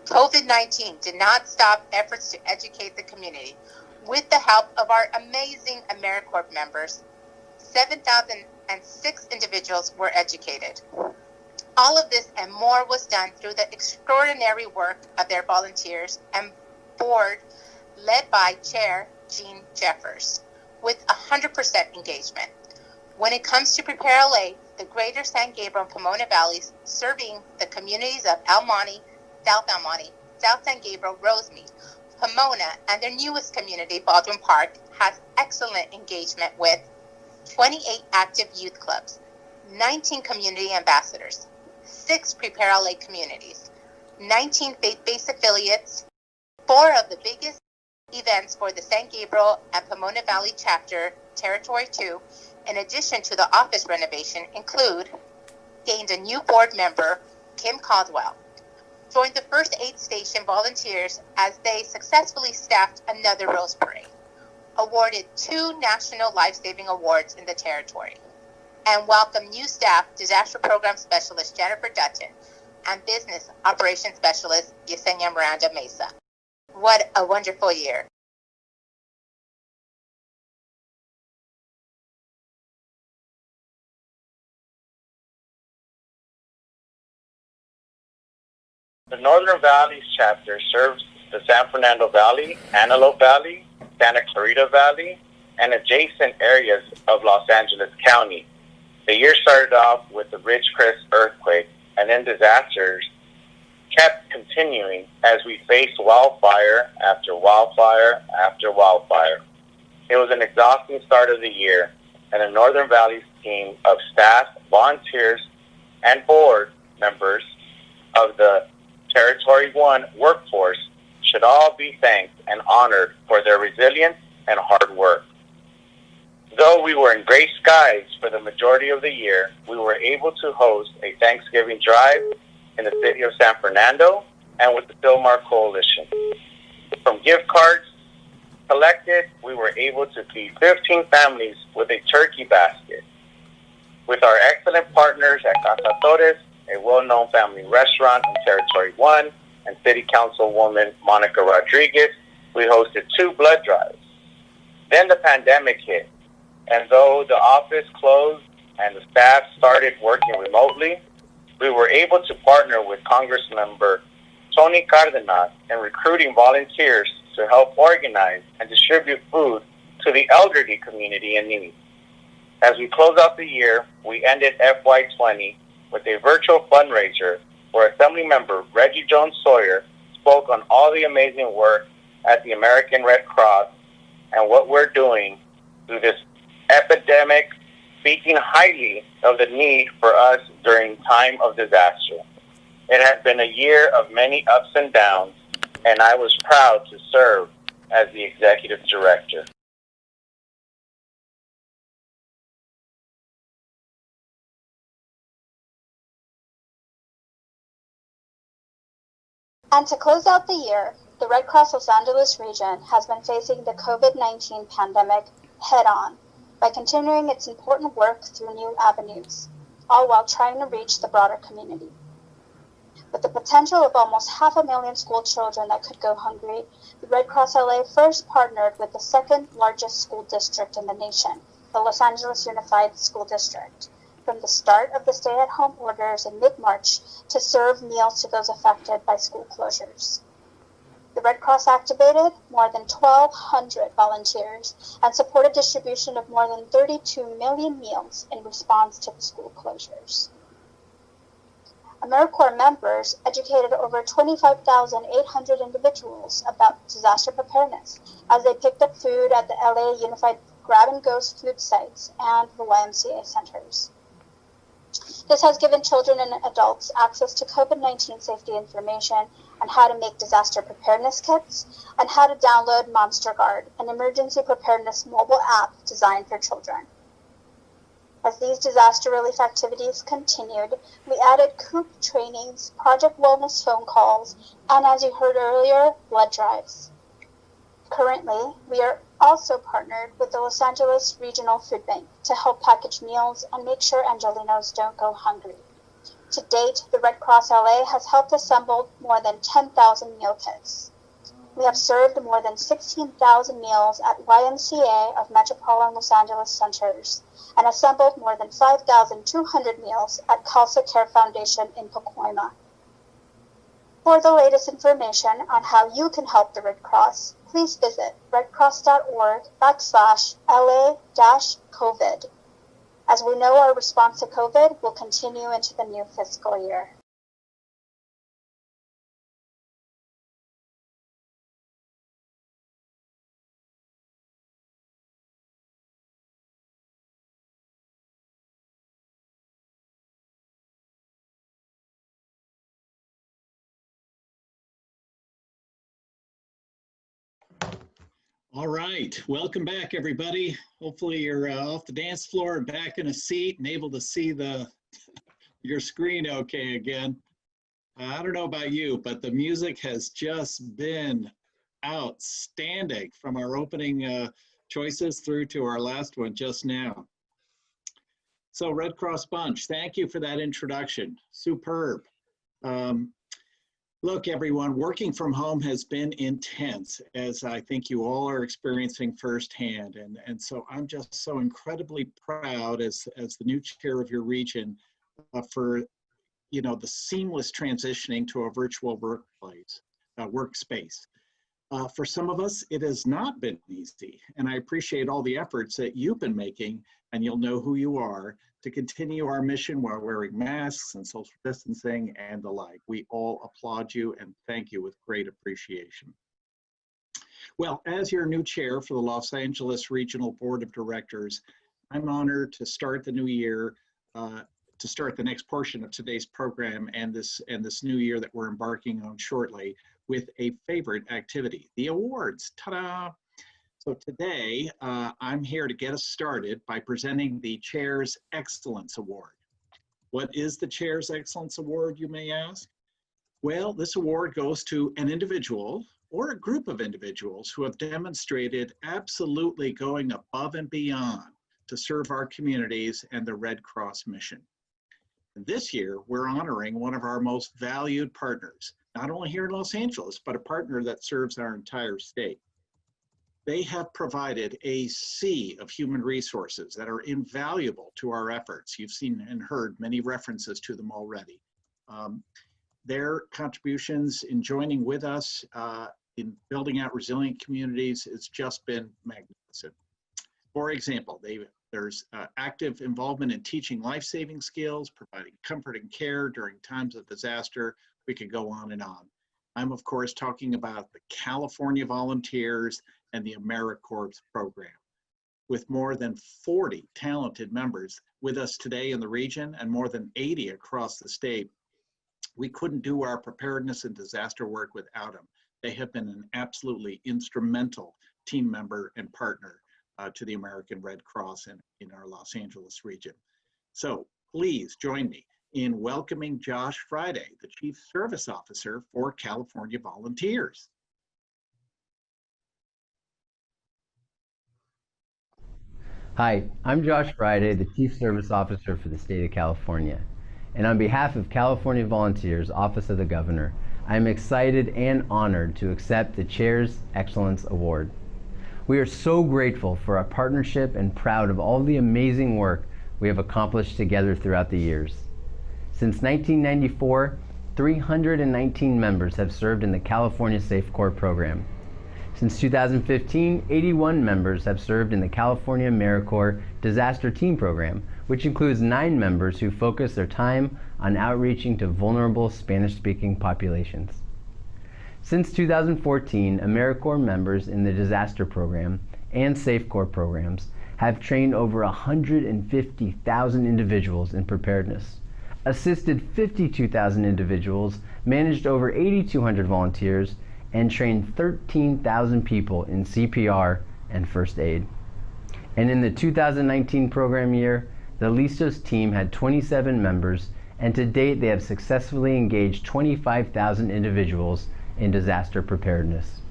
Speaker 3: COVID-19 did not stop efforts to educate the community. With the help of our amazing AmeriCorps members, 7,006 individuals were educated. All of this and more was done through the extraordinary work of their volunteers and board led by Chair Jean Jeffers with 100% engagement. When it comes to Prepare LA, the Greater San Gabriel and Pomona Valleys, serving the communities of El Monte, South San Gabriel, Rosemead, Pomona, and their newest community, Baldwin Park, has excellent engagement with 28 active youth clubs, 19 community ambassadors, 6 Prepare LA communities, 19 faith-based affiliates. 4 of the biggest events for the San Gabriel and Pomona Valley Chapter, Territory 2, in addition to the office renovation, include gained a new board member, Kim Caldwell, joined the first aid station volunteers as they successfully staffed another Rose Parade, awarded 2 National Life-Saving Awards in the territory, and welcomed new staff, Disaster Program Specialist Jennifer Dutton and Business Operations Specialist Yesenia Miranda Mesa. What a wonderful year.
Speaker 4: The Northern Valleys chapter serves the San Fernando Valley, Antelope Valley, Santa Clarita Valley, and adjacent areas of Los Angeles County. The year started off with the Ridgecrest earthquake, and then disasters kept continuing as we faced wildfire after wildfire after wildfire. It was an exhausting start of the year, and the Northern Valleys team of staff, volunteers, and board members of the Territory 1 workforce should all be thanked and honored for their resilience and hard work. Though we were in gray skies for the majority of the year, we were able to host a Thanksgiving drive in the city of San Fernando and with the Philmar Coalition. From gift cards collected, we were able to feed 15 families with a turkey basket. With our excellent partners at Casa Torres, a well-known family restaurant in Territory 1, and City Councilwoman Monica Rodriguez, we hosted 2 blood drives. Then the pandemic hit, and though the office closed and the staff started working remotely, we were able to partner with Congressmember Tony Cardenas in recruiting volunteers to help organize and distribute food to the elderly community in need. As we close out the year, we ended FY20 with a virtual fundraiser where Assemblymember Reggie Jones Sawyer spoke on all the amazing work at the American Red Cross and what we're doing through this epidemic, speaking highly of the need for us during time of disaster. It has been a year of many ups and downs, and I was proud to serve as the executive director.
Speaker 21: And to close out the year, the Red Cross Los Angeles region has been facing the COVID-19 pandemic head-on by continuing its important work through new avenues, all while trying to reach the broader community. With the potential of almost 500,000 school children that could go hungry, the Red Cross LA first partnered with the second largest school district in the nation, the Los Angeles Unified School District, from the start of the stay-at-home orders in mid-March to serve meals to those affected by school closures. The Red Cross activated more than 1,200 volunteers and supported distribution of more than 32 million meals in response to the school closures. AmeriCorps members educated over 25,800 individuals about disaster preparedness as they picked up food at the LA Unified Grab-and-Go food sites and the YMCA centers. This has given children and adults access to COVID-19 safety information on how to make disaster preparedness kits and how to download Monster Guard, an emergency preparedness mobile app designed for children. As these disaster relief activities continued, we added COOP trainings, project wellness phone calls, and as you heard earlier, blood drives. Currently, we are also partnered with the Los Angeles Regional Food Bank to help package meals and make sure Angelinos don't go hungry. To date, the Red Cross LA has helped assemble more than 10,000 meal kits. We have served more than 16,000 meals at YMCA of Metropolitan Los Angeles centers and assembled more than 5,200 meals at Khalsa Care Foundation in Pacoima. For the latest information on how you can help the Red Cross, please visit redcross.org/LA-COVID. As we know, our response to COVID will continue into the new fiscal year.
Speaker 6: All right, welcome back, everybody. Hopefully you're off the dance floor and back in a seat and able to see your screen okay again. I don't know about you, but the music has just been outstanding from our opening choices through to our last one just now. So Red Cross Bunch, thank you for that introduction. Superb. Look, everyone, working from home has been intense, as I think you all are experiencing firsthand. And so I'm just so incredibly proud as the new chair of your region for, the seamless transitioning to a virtual workspace. For some of us, it has not been easy. And I appreciate all the efforts that you've been making, and you'll know who you are, to continue our mission while wearing masks and social distancing and the like. We all applaud you and thank you with great appreciation. Well, as your new chair for the Los Angeles Regional Board of Directors, I'm honored to start the new year, to start the next portion of today's program and this new year that we're embarking on shortly with a favorite activity, the awards. Ta-da! So today, I'm here to get us started by presenting the Chair's Excellence Award. What is the Chair's Excellence Award, you may ask? Well, this award goes to an individual or a group of individuals who have demonstrated absolutely going above and beyond to serve our communities and the Red Cross mission. And this year, we're honoring one of our most valued partners, not only here in Los Angeles, but a partner that serves our entire state. They have provided a sea of human resources that are invaluable to our efforts. You've seen and heard many references to them already. Their contributions in joining with us in building out resilient communities has just been magnificent. For example, there's active involvement in teaching life-saving skills, providing comfort and care during times of disaster. We could go on and on. I'm, of course, talking about the California Volunteers and the AmeriCorps program. With more than 40 talented members with us today in the region and more than 80 across the state, we couldn't do our preparedness and disaster work without them. They have been an absolutely instrumental team member and partner to the American Red Cross in our Los Angeles region. So please join me in welcoming Josh Friday, the Chief Service Officer for California Volunteers.
Speaker 7: Hi, I'm Josh Friday, the Chief Service Officer for the state of California. And on behalf of California Volunteers, Office of the Governor, I'm excited and honored to accept the Chair's Excellence Award. We are so grateful for our partnership and proud of all the amazing work we have accomplished together throughout the years. Since 1994, 319 members have served in the California Safe Corps program. Since 2015, 81 members have served in the California AmeriCorps Disaster Team Program, which includes 9 members who focus their time on outreaching to vulnerable Spanish-speaking populations. Since 2014, AmeriCorps members in the Disaster Program and Safe Corps programs have trained over 150,000 individuals in preparedness, assisted 52,000 individuals, managed over 8,200 volunteers, and trained 13,000 people in CPR and first aid. And in the 2019 program year, the Listos team had 27 members, and to date they have successfully engaged 25,000 individuals in disaster preparedness.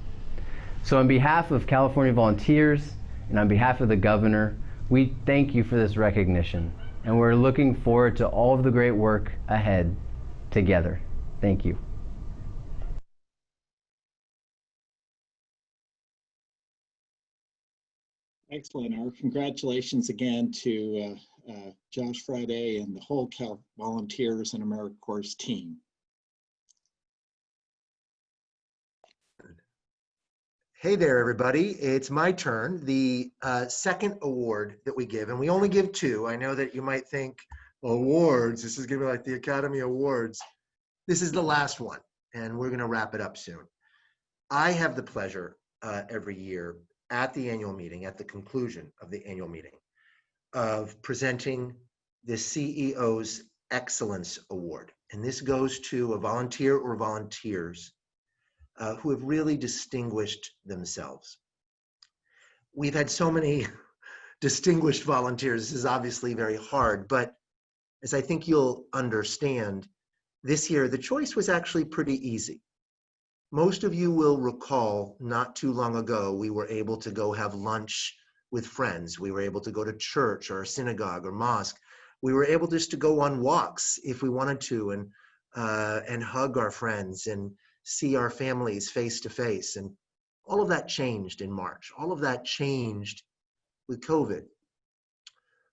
Speaker 7: So on behalf of California volunteers and on behalf of the governor, we thank you for this recognition, and we're looking forward to all of the great work ahead together. Thank you.
Speaker 6: Excellent. Our congratulations again to Josh Friday and the whole Cal Volunteers and AmeriCorps team.
Speaker 5: Hey there, everybody. It's my turn. The second award that we give, and we only give 2. I know that you might think, awards, this is going to be like the Academy Awards. This is the last one, and we're going to wrap it up soon. I have the pleasure every year at the annual meeting, at the conclusion of the annual meeting, of presenting the CEO's Excellence Award. And this goes to a volunteer or volunteers who have really distinguished themselves. We've had so many distinguished volunteers. This is obviously very hard, but as I think you'll understand, this year the choice was actually pretty easy. Most of you will recall not too long ago, we were able to go have lunch with friends. We were able to go to church or a synagogue or mosque. We were able just to go on walks if we wanted to and hug our friends and see our families face to face. And all of that changed in March. All of that changed with COVID.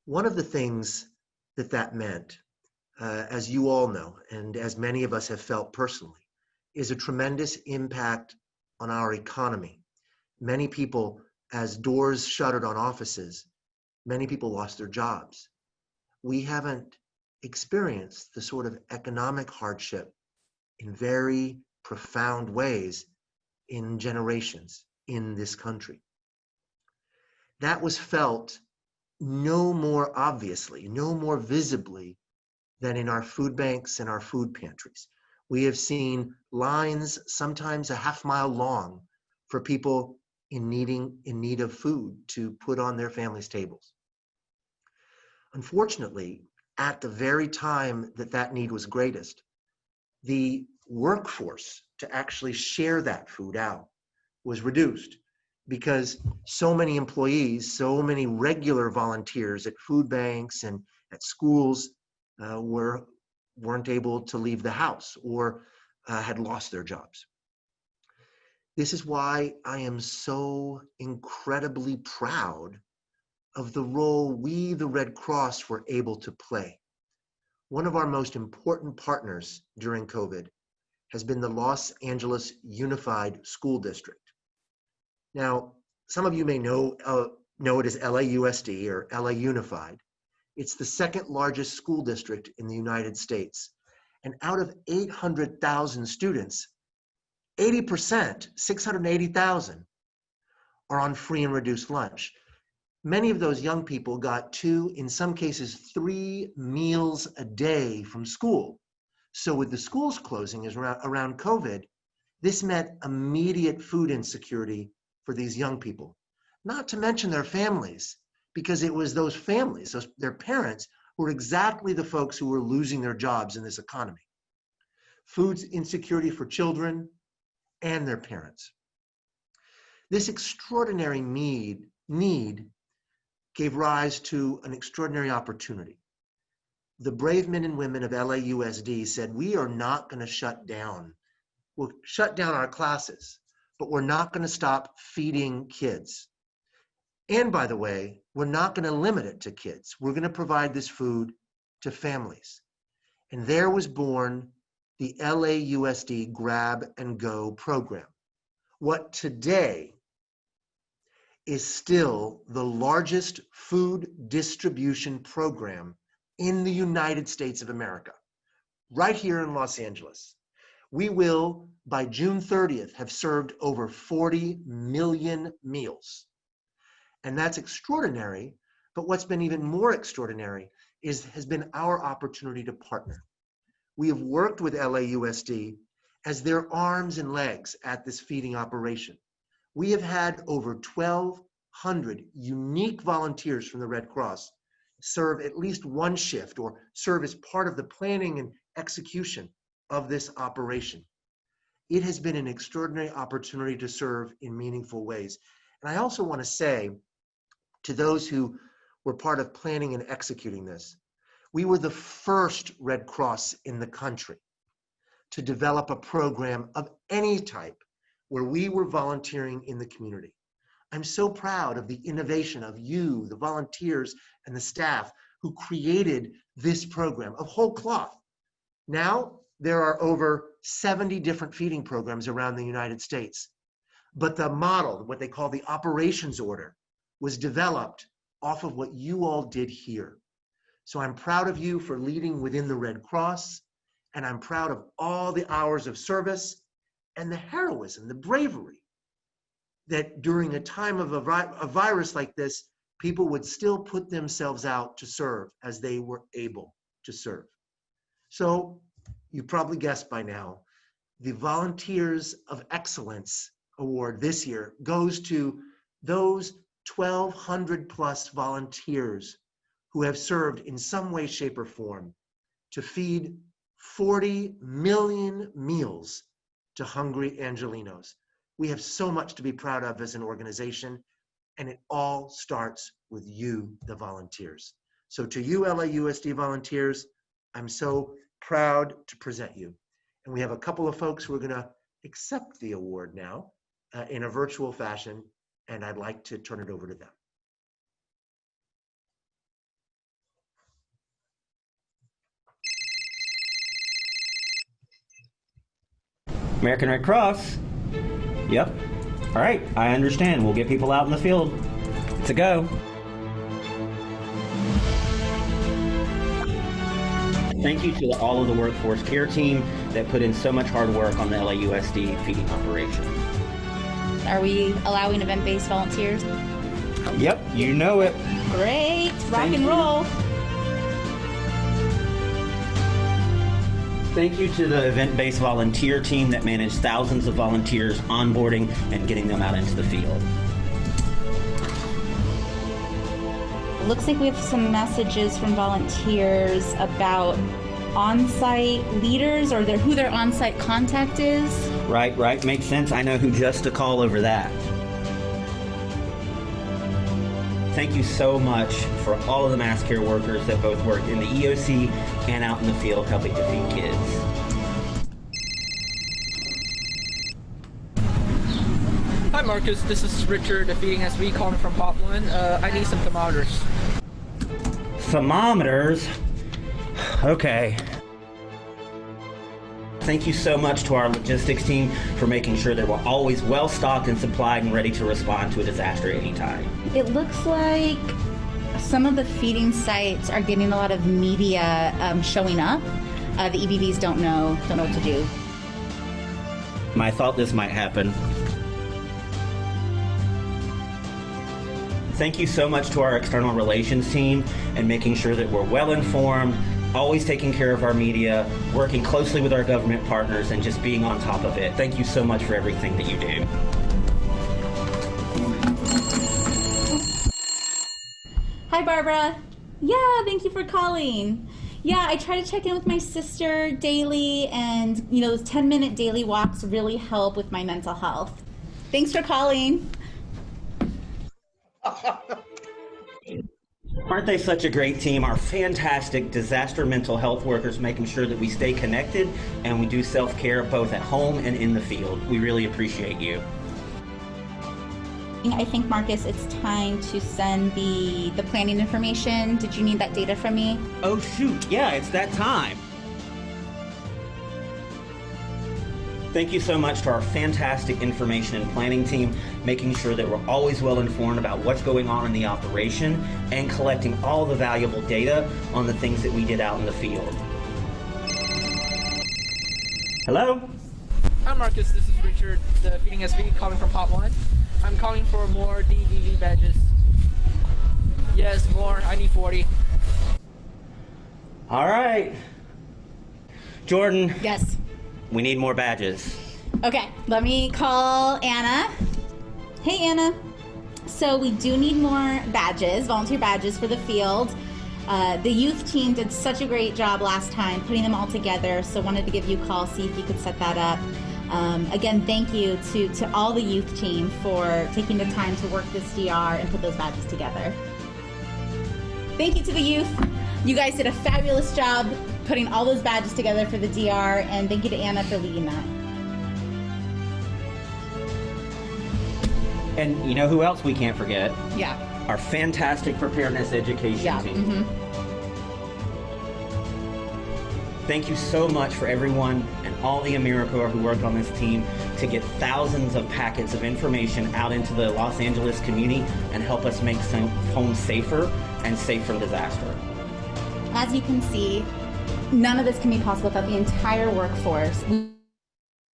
Speaker 5: One of the things that meant, as you all know, and as many of us have felt personally, is a tremendous impact on our economy. Many people, as doors shuttered on offices, many people lost their jobs. We haven't experienced the sort of economic hardship in very profound ways in generations in this country. That was felt no more obviously, no more visibly than in our food banks and our food pantries. We have seen lines sometimes a half-mile long for people in need of food to put on their families' tables. Unfortunately, at the very time that need was greatest, the workforce to actually share that food out was reduced because so many employees, so many regular volunteers at food banks and at schools weren't able to leave the house or had lost their jobs. This is why I am so incredibly proud of the role we, the Red Cross, were able to play. One of our most important partners during COVID has been the Los Angeles Unified School District. Now, some of you may know it as LAUSD or LA Unified. It's the second largest school district in the United States. And out of 800,000 students, 80%, 680,000, are on free and reduced lunch. Many of those young people got 2, in some cases 3 meals a day from school. So with the schools closing around COVID, this meant immediate food insecurity for these young people. Not to mention their families, because it was those families, their parents, who were exactly the folks who were losing their jobs in this economy. Food insecurity for children and their parents. This extraordinary need gave rise to an extraordinary opportunity. The brave men and women of LAUSD said, we are not going to shut down. We'll shut down our classes, but we're not going to stop feeding kids. And by the way, we're not going to limit it to kids. We're going to provide this food to families. And there was born the LAUSD Grab and Go program. What today is still the largest food distribution program in the United States of America, right here in Los Angeles. We will, by June 30th, have served over 40 million meals. And that's extraordinary, but what's been even more extraordinary has been our opportunity to partner. We have worked with LAUSD as their arms and legs at this feeding operation. We have had over 1,200 unique volunteers from the Red Cross serve at least one shift or serve as part of the planning and execution of this operation. It has been an extraordinary opportunity to serve in meaningful ways. And I also want to say to those who were part of planning and executing this, we were the first Red Cross in the country to develop a program of any type where we were volunteering in the community. I'm so proud of the innovation of you, the volunteers and the staff who created this program of whole cloth. Now, there are over 70 different feeding programs around the United States. But the model, what they call the operations order, was developed off of what you all did here. So I'm proud of you for leading within the Red Cross, and I'm proud of all the hours of service and the heroism, the bravery, that during a time of a virus like this, people would still put themselves out to serve as they were able to serve. So you probably guessed by now, the Volunteers of Excellence Award this year goes to those 1,200 plus volunteers who have served in some way, shape, or form to feed 40 million meals to hungry Angelinos. We have so much to be proud of as an organization, and it all starts with you, the volunteers. So to you, LAUSD volunteers, I'm so proud to present you. And we have a couple of folks who are gonna accept the award now in a virtual fashion, and I'd like to turn it over to them.
Speaker 10: American Red Cross. Yep. All right, I understand. We'll get people out in the field. It's a go. Thank you to all of the workforce care team that put in so much hard work on the LAUSD feeding operation.
Speaker 12: Are we allowing event-based volunteers?
Speaker 10: Yep, you know it.
Speaker 12: Great, rock and roll.
Speaker 10: Thank you to the event-based volunteer team that managed thousands of volunteers onboarding and getting them out into the field.
Speaker 12: It looks like we have some messages from volunteers about on-site leaders or who their on-site contact is.
Speaker 10: Right, makes sense. I know who just to call over that. Thank you so much for all of the mass care workers that both work in the EOC and out in the field helping to feed kids.
Speaker 23: Hi Marcus, this is Richard, the Feeding SB calling from Popland. I need some thermometers.
Speaker 10: Thermometers? Okay. Thank you so much to our logistics team for making sure that we're always well stocked and supplied and ready to respond to a disaster at any time.
Speaker 12: It looks like some of the feeding sites are getting a lot of media showing up. The EBVs don't know what to do.
Speaker 10: I thought this might happen. Thank you so much to our external relations team and making sure that we're well informed, always taking care of our media, working closely with our government partners, and just being on top of it. Thank you so much for everything that you do.
Speaker 12: Hi, Barbara. Yeah, thank you for calling. Yeah, I try to check in with my sister daily, and those 10-minute daily walks really help with my mental health. Thanks for calling.
Speaker 10: Aren't they such a great team? Our fantastic disaster mental health workers making sure that we stay connected and we do self-care both at home and in the field. We really appreciate you.
Speaker 12: I think, Marcus, it's time to send the planning information. Did you need that data from me?
Speaker 10: Oh, shoot. Yeah, it's that time. Thank you so much to our fantastic information and planning team, making sure that we're always well informed about what's going on in the operation and collecting all the valuable data on the things that we did out in the field. Hello?
Speaker 23: Hi Marcus, this is Richard, the Feeding SV, calling from Pot 1. I'm calling for more DVV badges. Yes, more. I need 40.
Speaker 10: All right. Jordan.
Speaker 12: Yes.
Speaker 10: We need more badges.
Speaker 12: Okay, let me call Anna. Hey, Anna. So we do need more badges, volunteer badges for the field. The youth team did such a great job last time putting them all together, so wanted to give you a call, see if you could set that up. Again, thank you to all the youth team for taking the time to work this DR and put those badges together. Thank you to the youth. You guys did a fabulous job putting all those badges together for the DR, and thank you to Anna for leading that.
Speaker 10: And you know who else we can't forget?
Speaker 12: Yeah.
Speaker 10: Our fantastic preparedness education team. Thank you so much for everyone and all the AmeriCorps who worked on this team to get thousands of packets of information out into the Los Angeles community and help us make some homes safer and safe from disaster.
Speaker 12: As you can see, none of this can be possible without the entire workforce.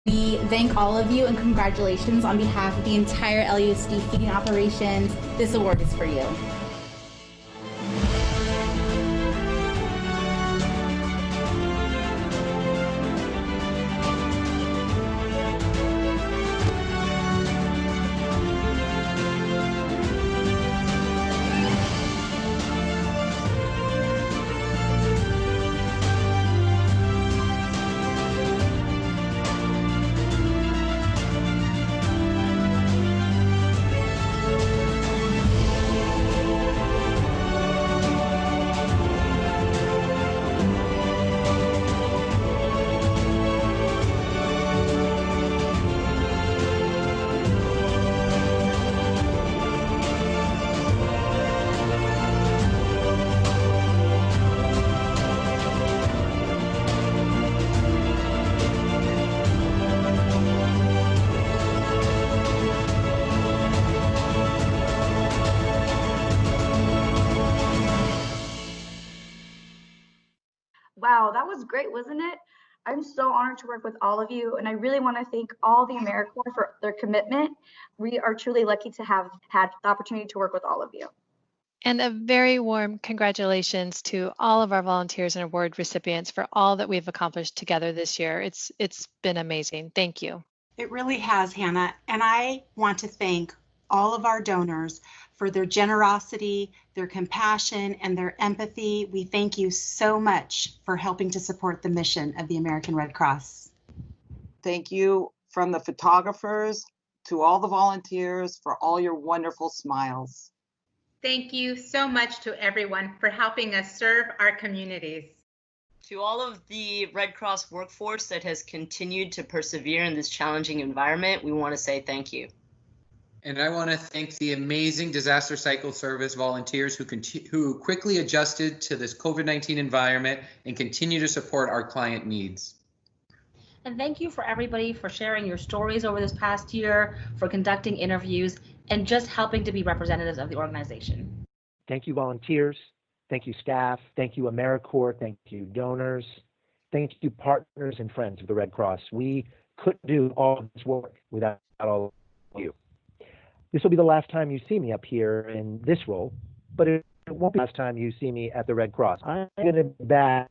Speaker 12: We thank all of you and congratulations on behalf of the entire LUSD feeding operations. This award is for you.
Speaker 8: Wow, that was great, wasn't it? I'm so honored to work with all of you, and I really want to thank all the AmeriCorps for their commitment. We are truly lucky to have had the opportunity to work with all of you.
Speaker 11: And a very warm congratulations to all of our volunteers and award recipients for all that we've accomplished together this year. It's been amazing. Thank you.
Speaker 13: It really has, Hannah. And I want to thank all of our donors for their generosity, their compassion, and their empathy. We thank you so much for helping to support the mission of the American Red Cross.
Speaker 24: Thank you from the photographers to all the volunteers for all your wonderful smiles.
Speaker 3: Thank you so much to everyone for helping us serve our communities.
Speaker 25: To all of the Red Cross workforce that has continued to persevere in this challenging environment, we want to say thank you.
Speaker 26: And I want to thank the amazing disaster cycle service volunteers who quickly adjusted to this COVID-19 environment and continue to support our client needs.
Speaker 27: And thank you for everybody for sharing your stories over this past year, for conducting interviews, and just helping to be representatives of the organization.
Speaker 9: Thank you, volunteers. Thank you, staff. Thank you, AmeriCorps. Thank you, donors. Thank you, partners and friends of the Red Cross. We couldn't do all this work without all of you. This will be the last time you see me up here in this role, but it won't be the last time you see me at the Red Cross. I'm going to be back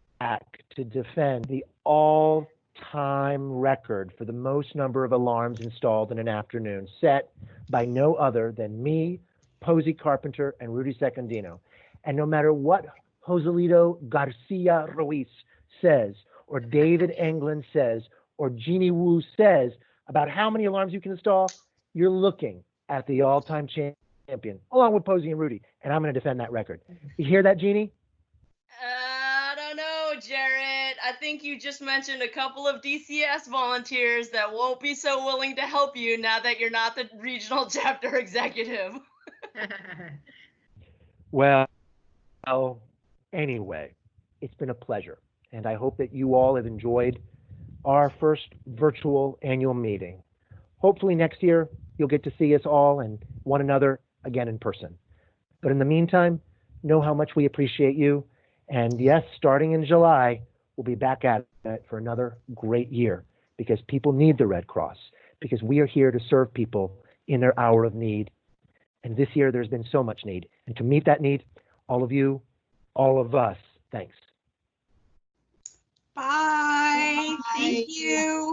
Speaker 9: to defend the all-time record for the most number of alarms installed in an afternoon, set by no other than me, Posey Carpenter, and Rudy Secondino. And no matter what Joselito Garcia Ruiz says, or David Englund says, or Jeannie Wu says about how many alarms you can install, you're looking at the all-time champion, along with Posey and Rudy, and I'm going to defend that record. You hear that, Jeannie?
Speaker 25: I don't know, Jarrett. I think you just mentioned a couple of DCS volunteers that won't be so willing to help you now that you're not the regional chapter executive.
Speaker 9: Well, anyway, it's been a pleasure, and I hope that you all have enjoyed our first virtual annual meeting. Hopefully next year, you'll get to see us all and one another again in person. But in the meantime, know how much we appreciate you. And yes, starting in July, we'll be back at it for another great year because people need the Red Cross, because we are here to serve people in their hour of need. And this year, there's been so much need. And to meet that need, all of you, all of us, thanks.
Speaker 24: Bye. Thank you.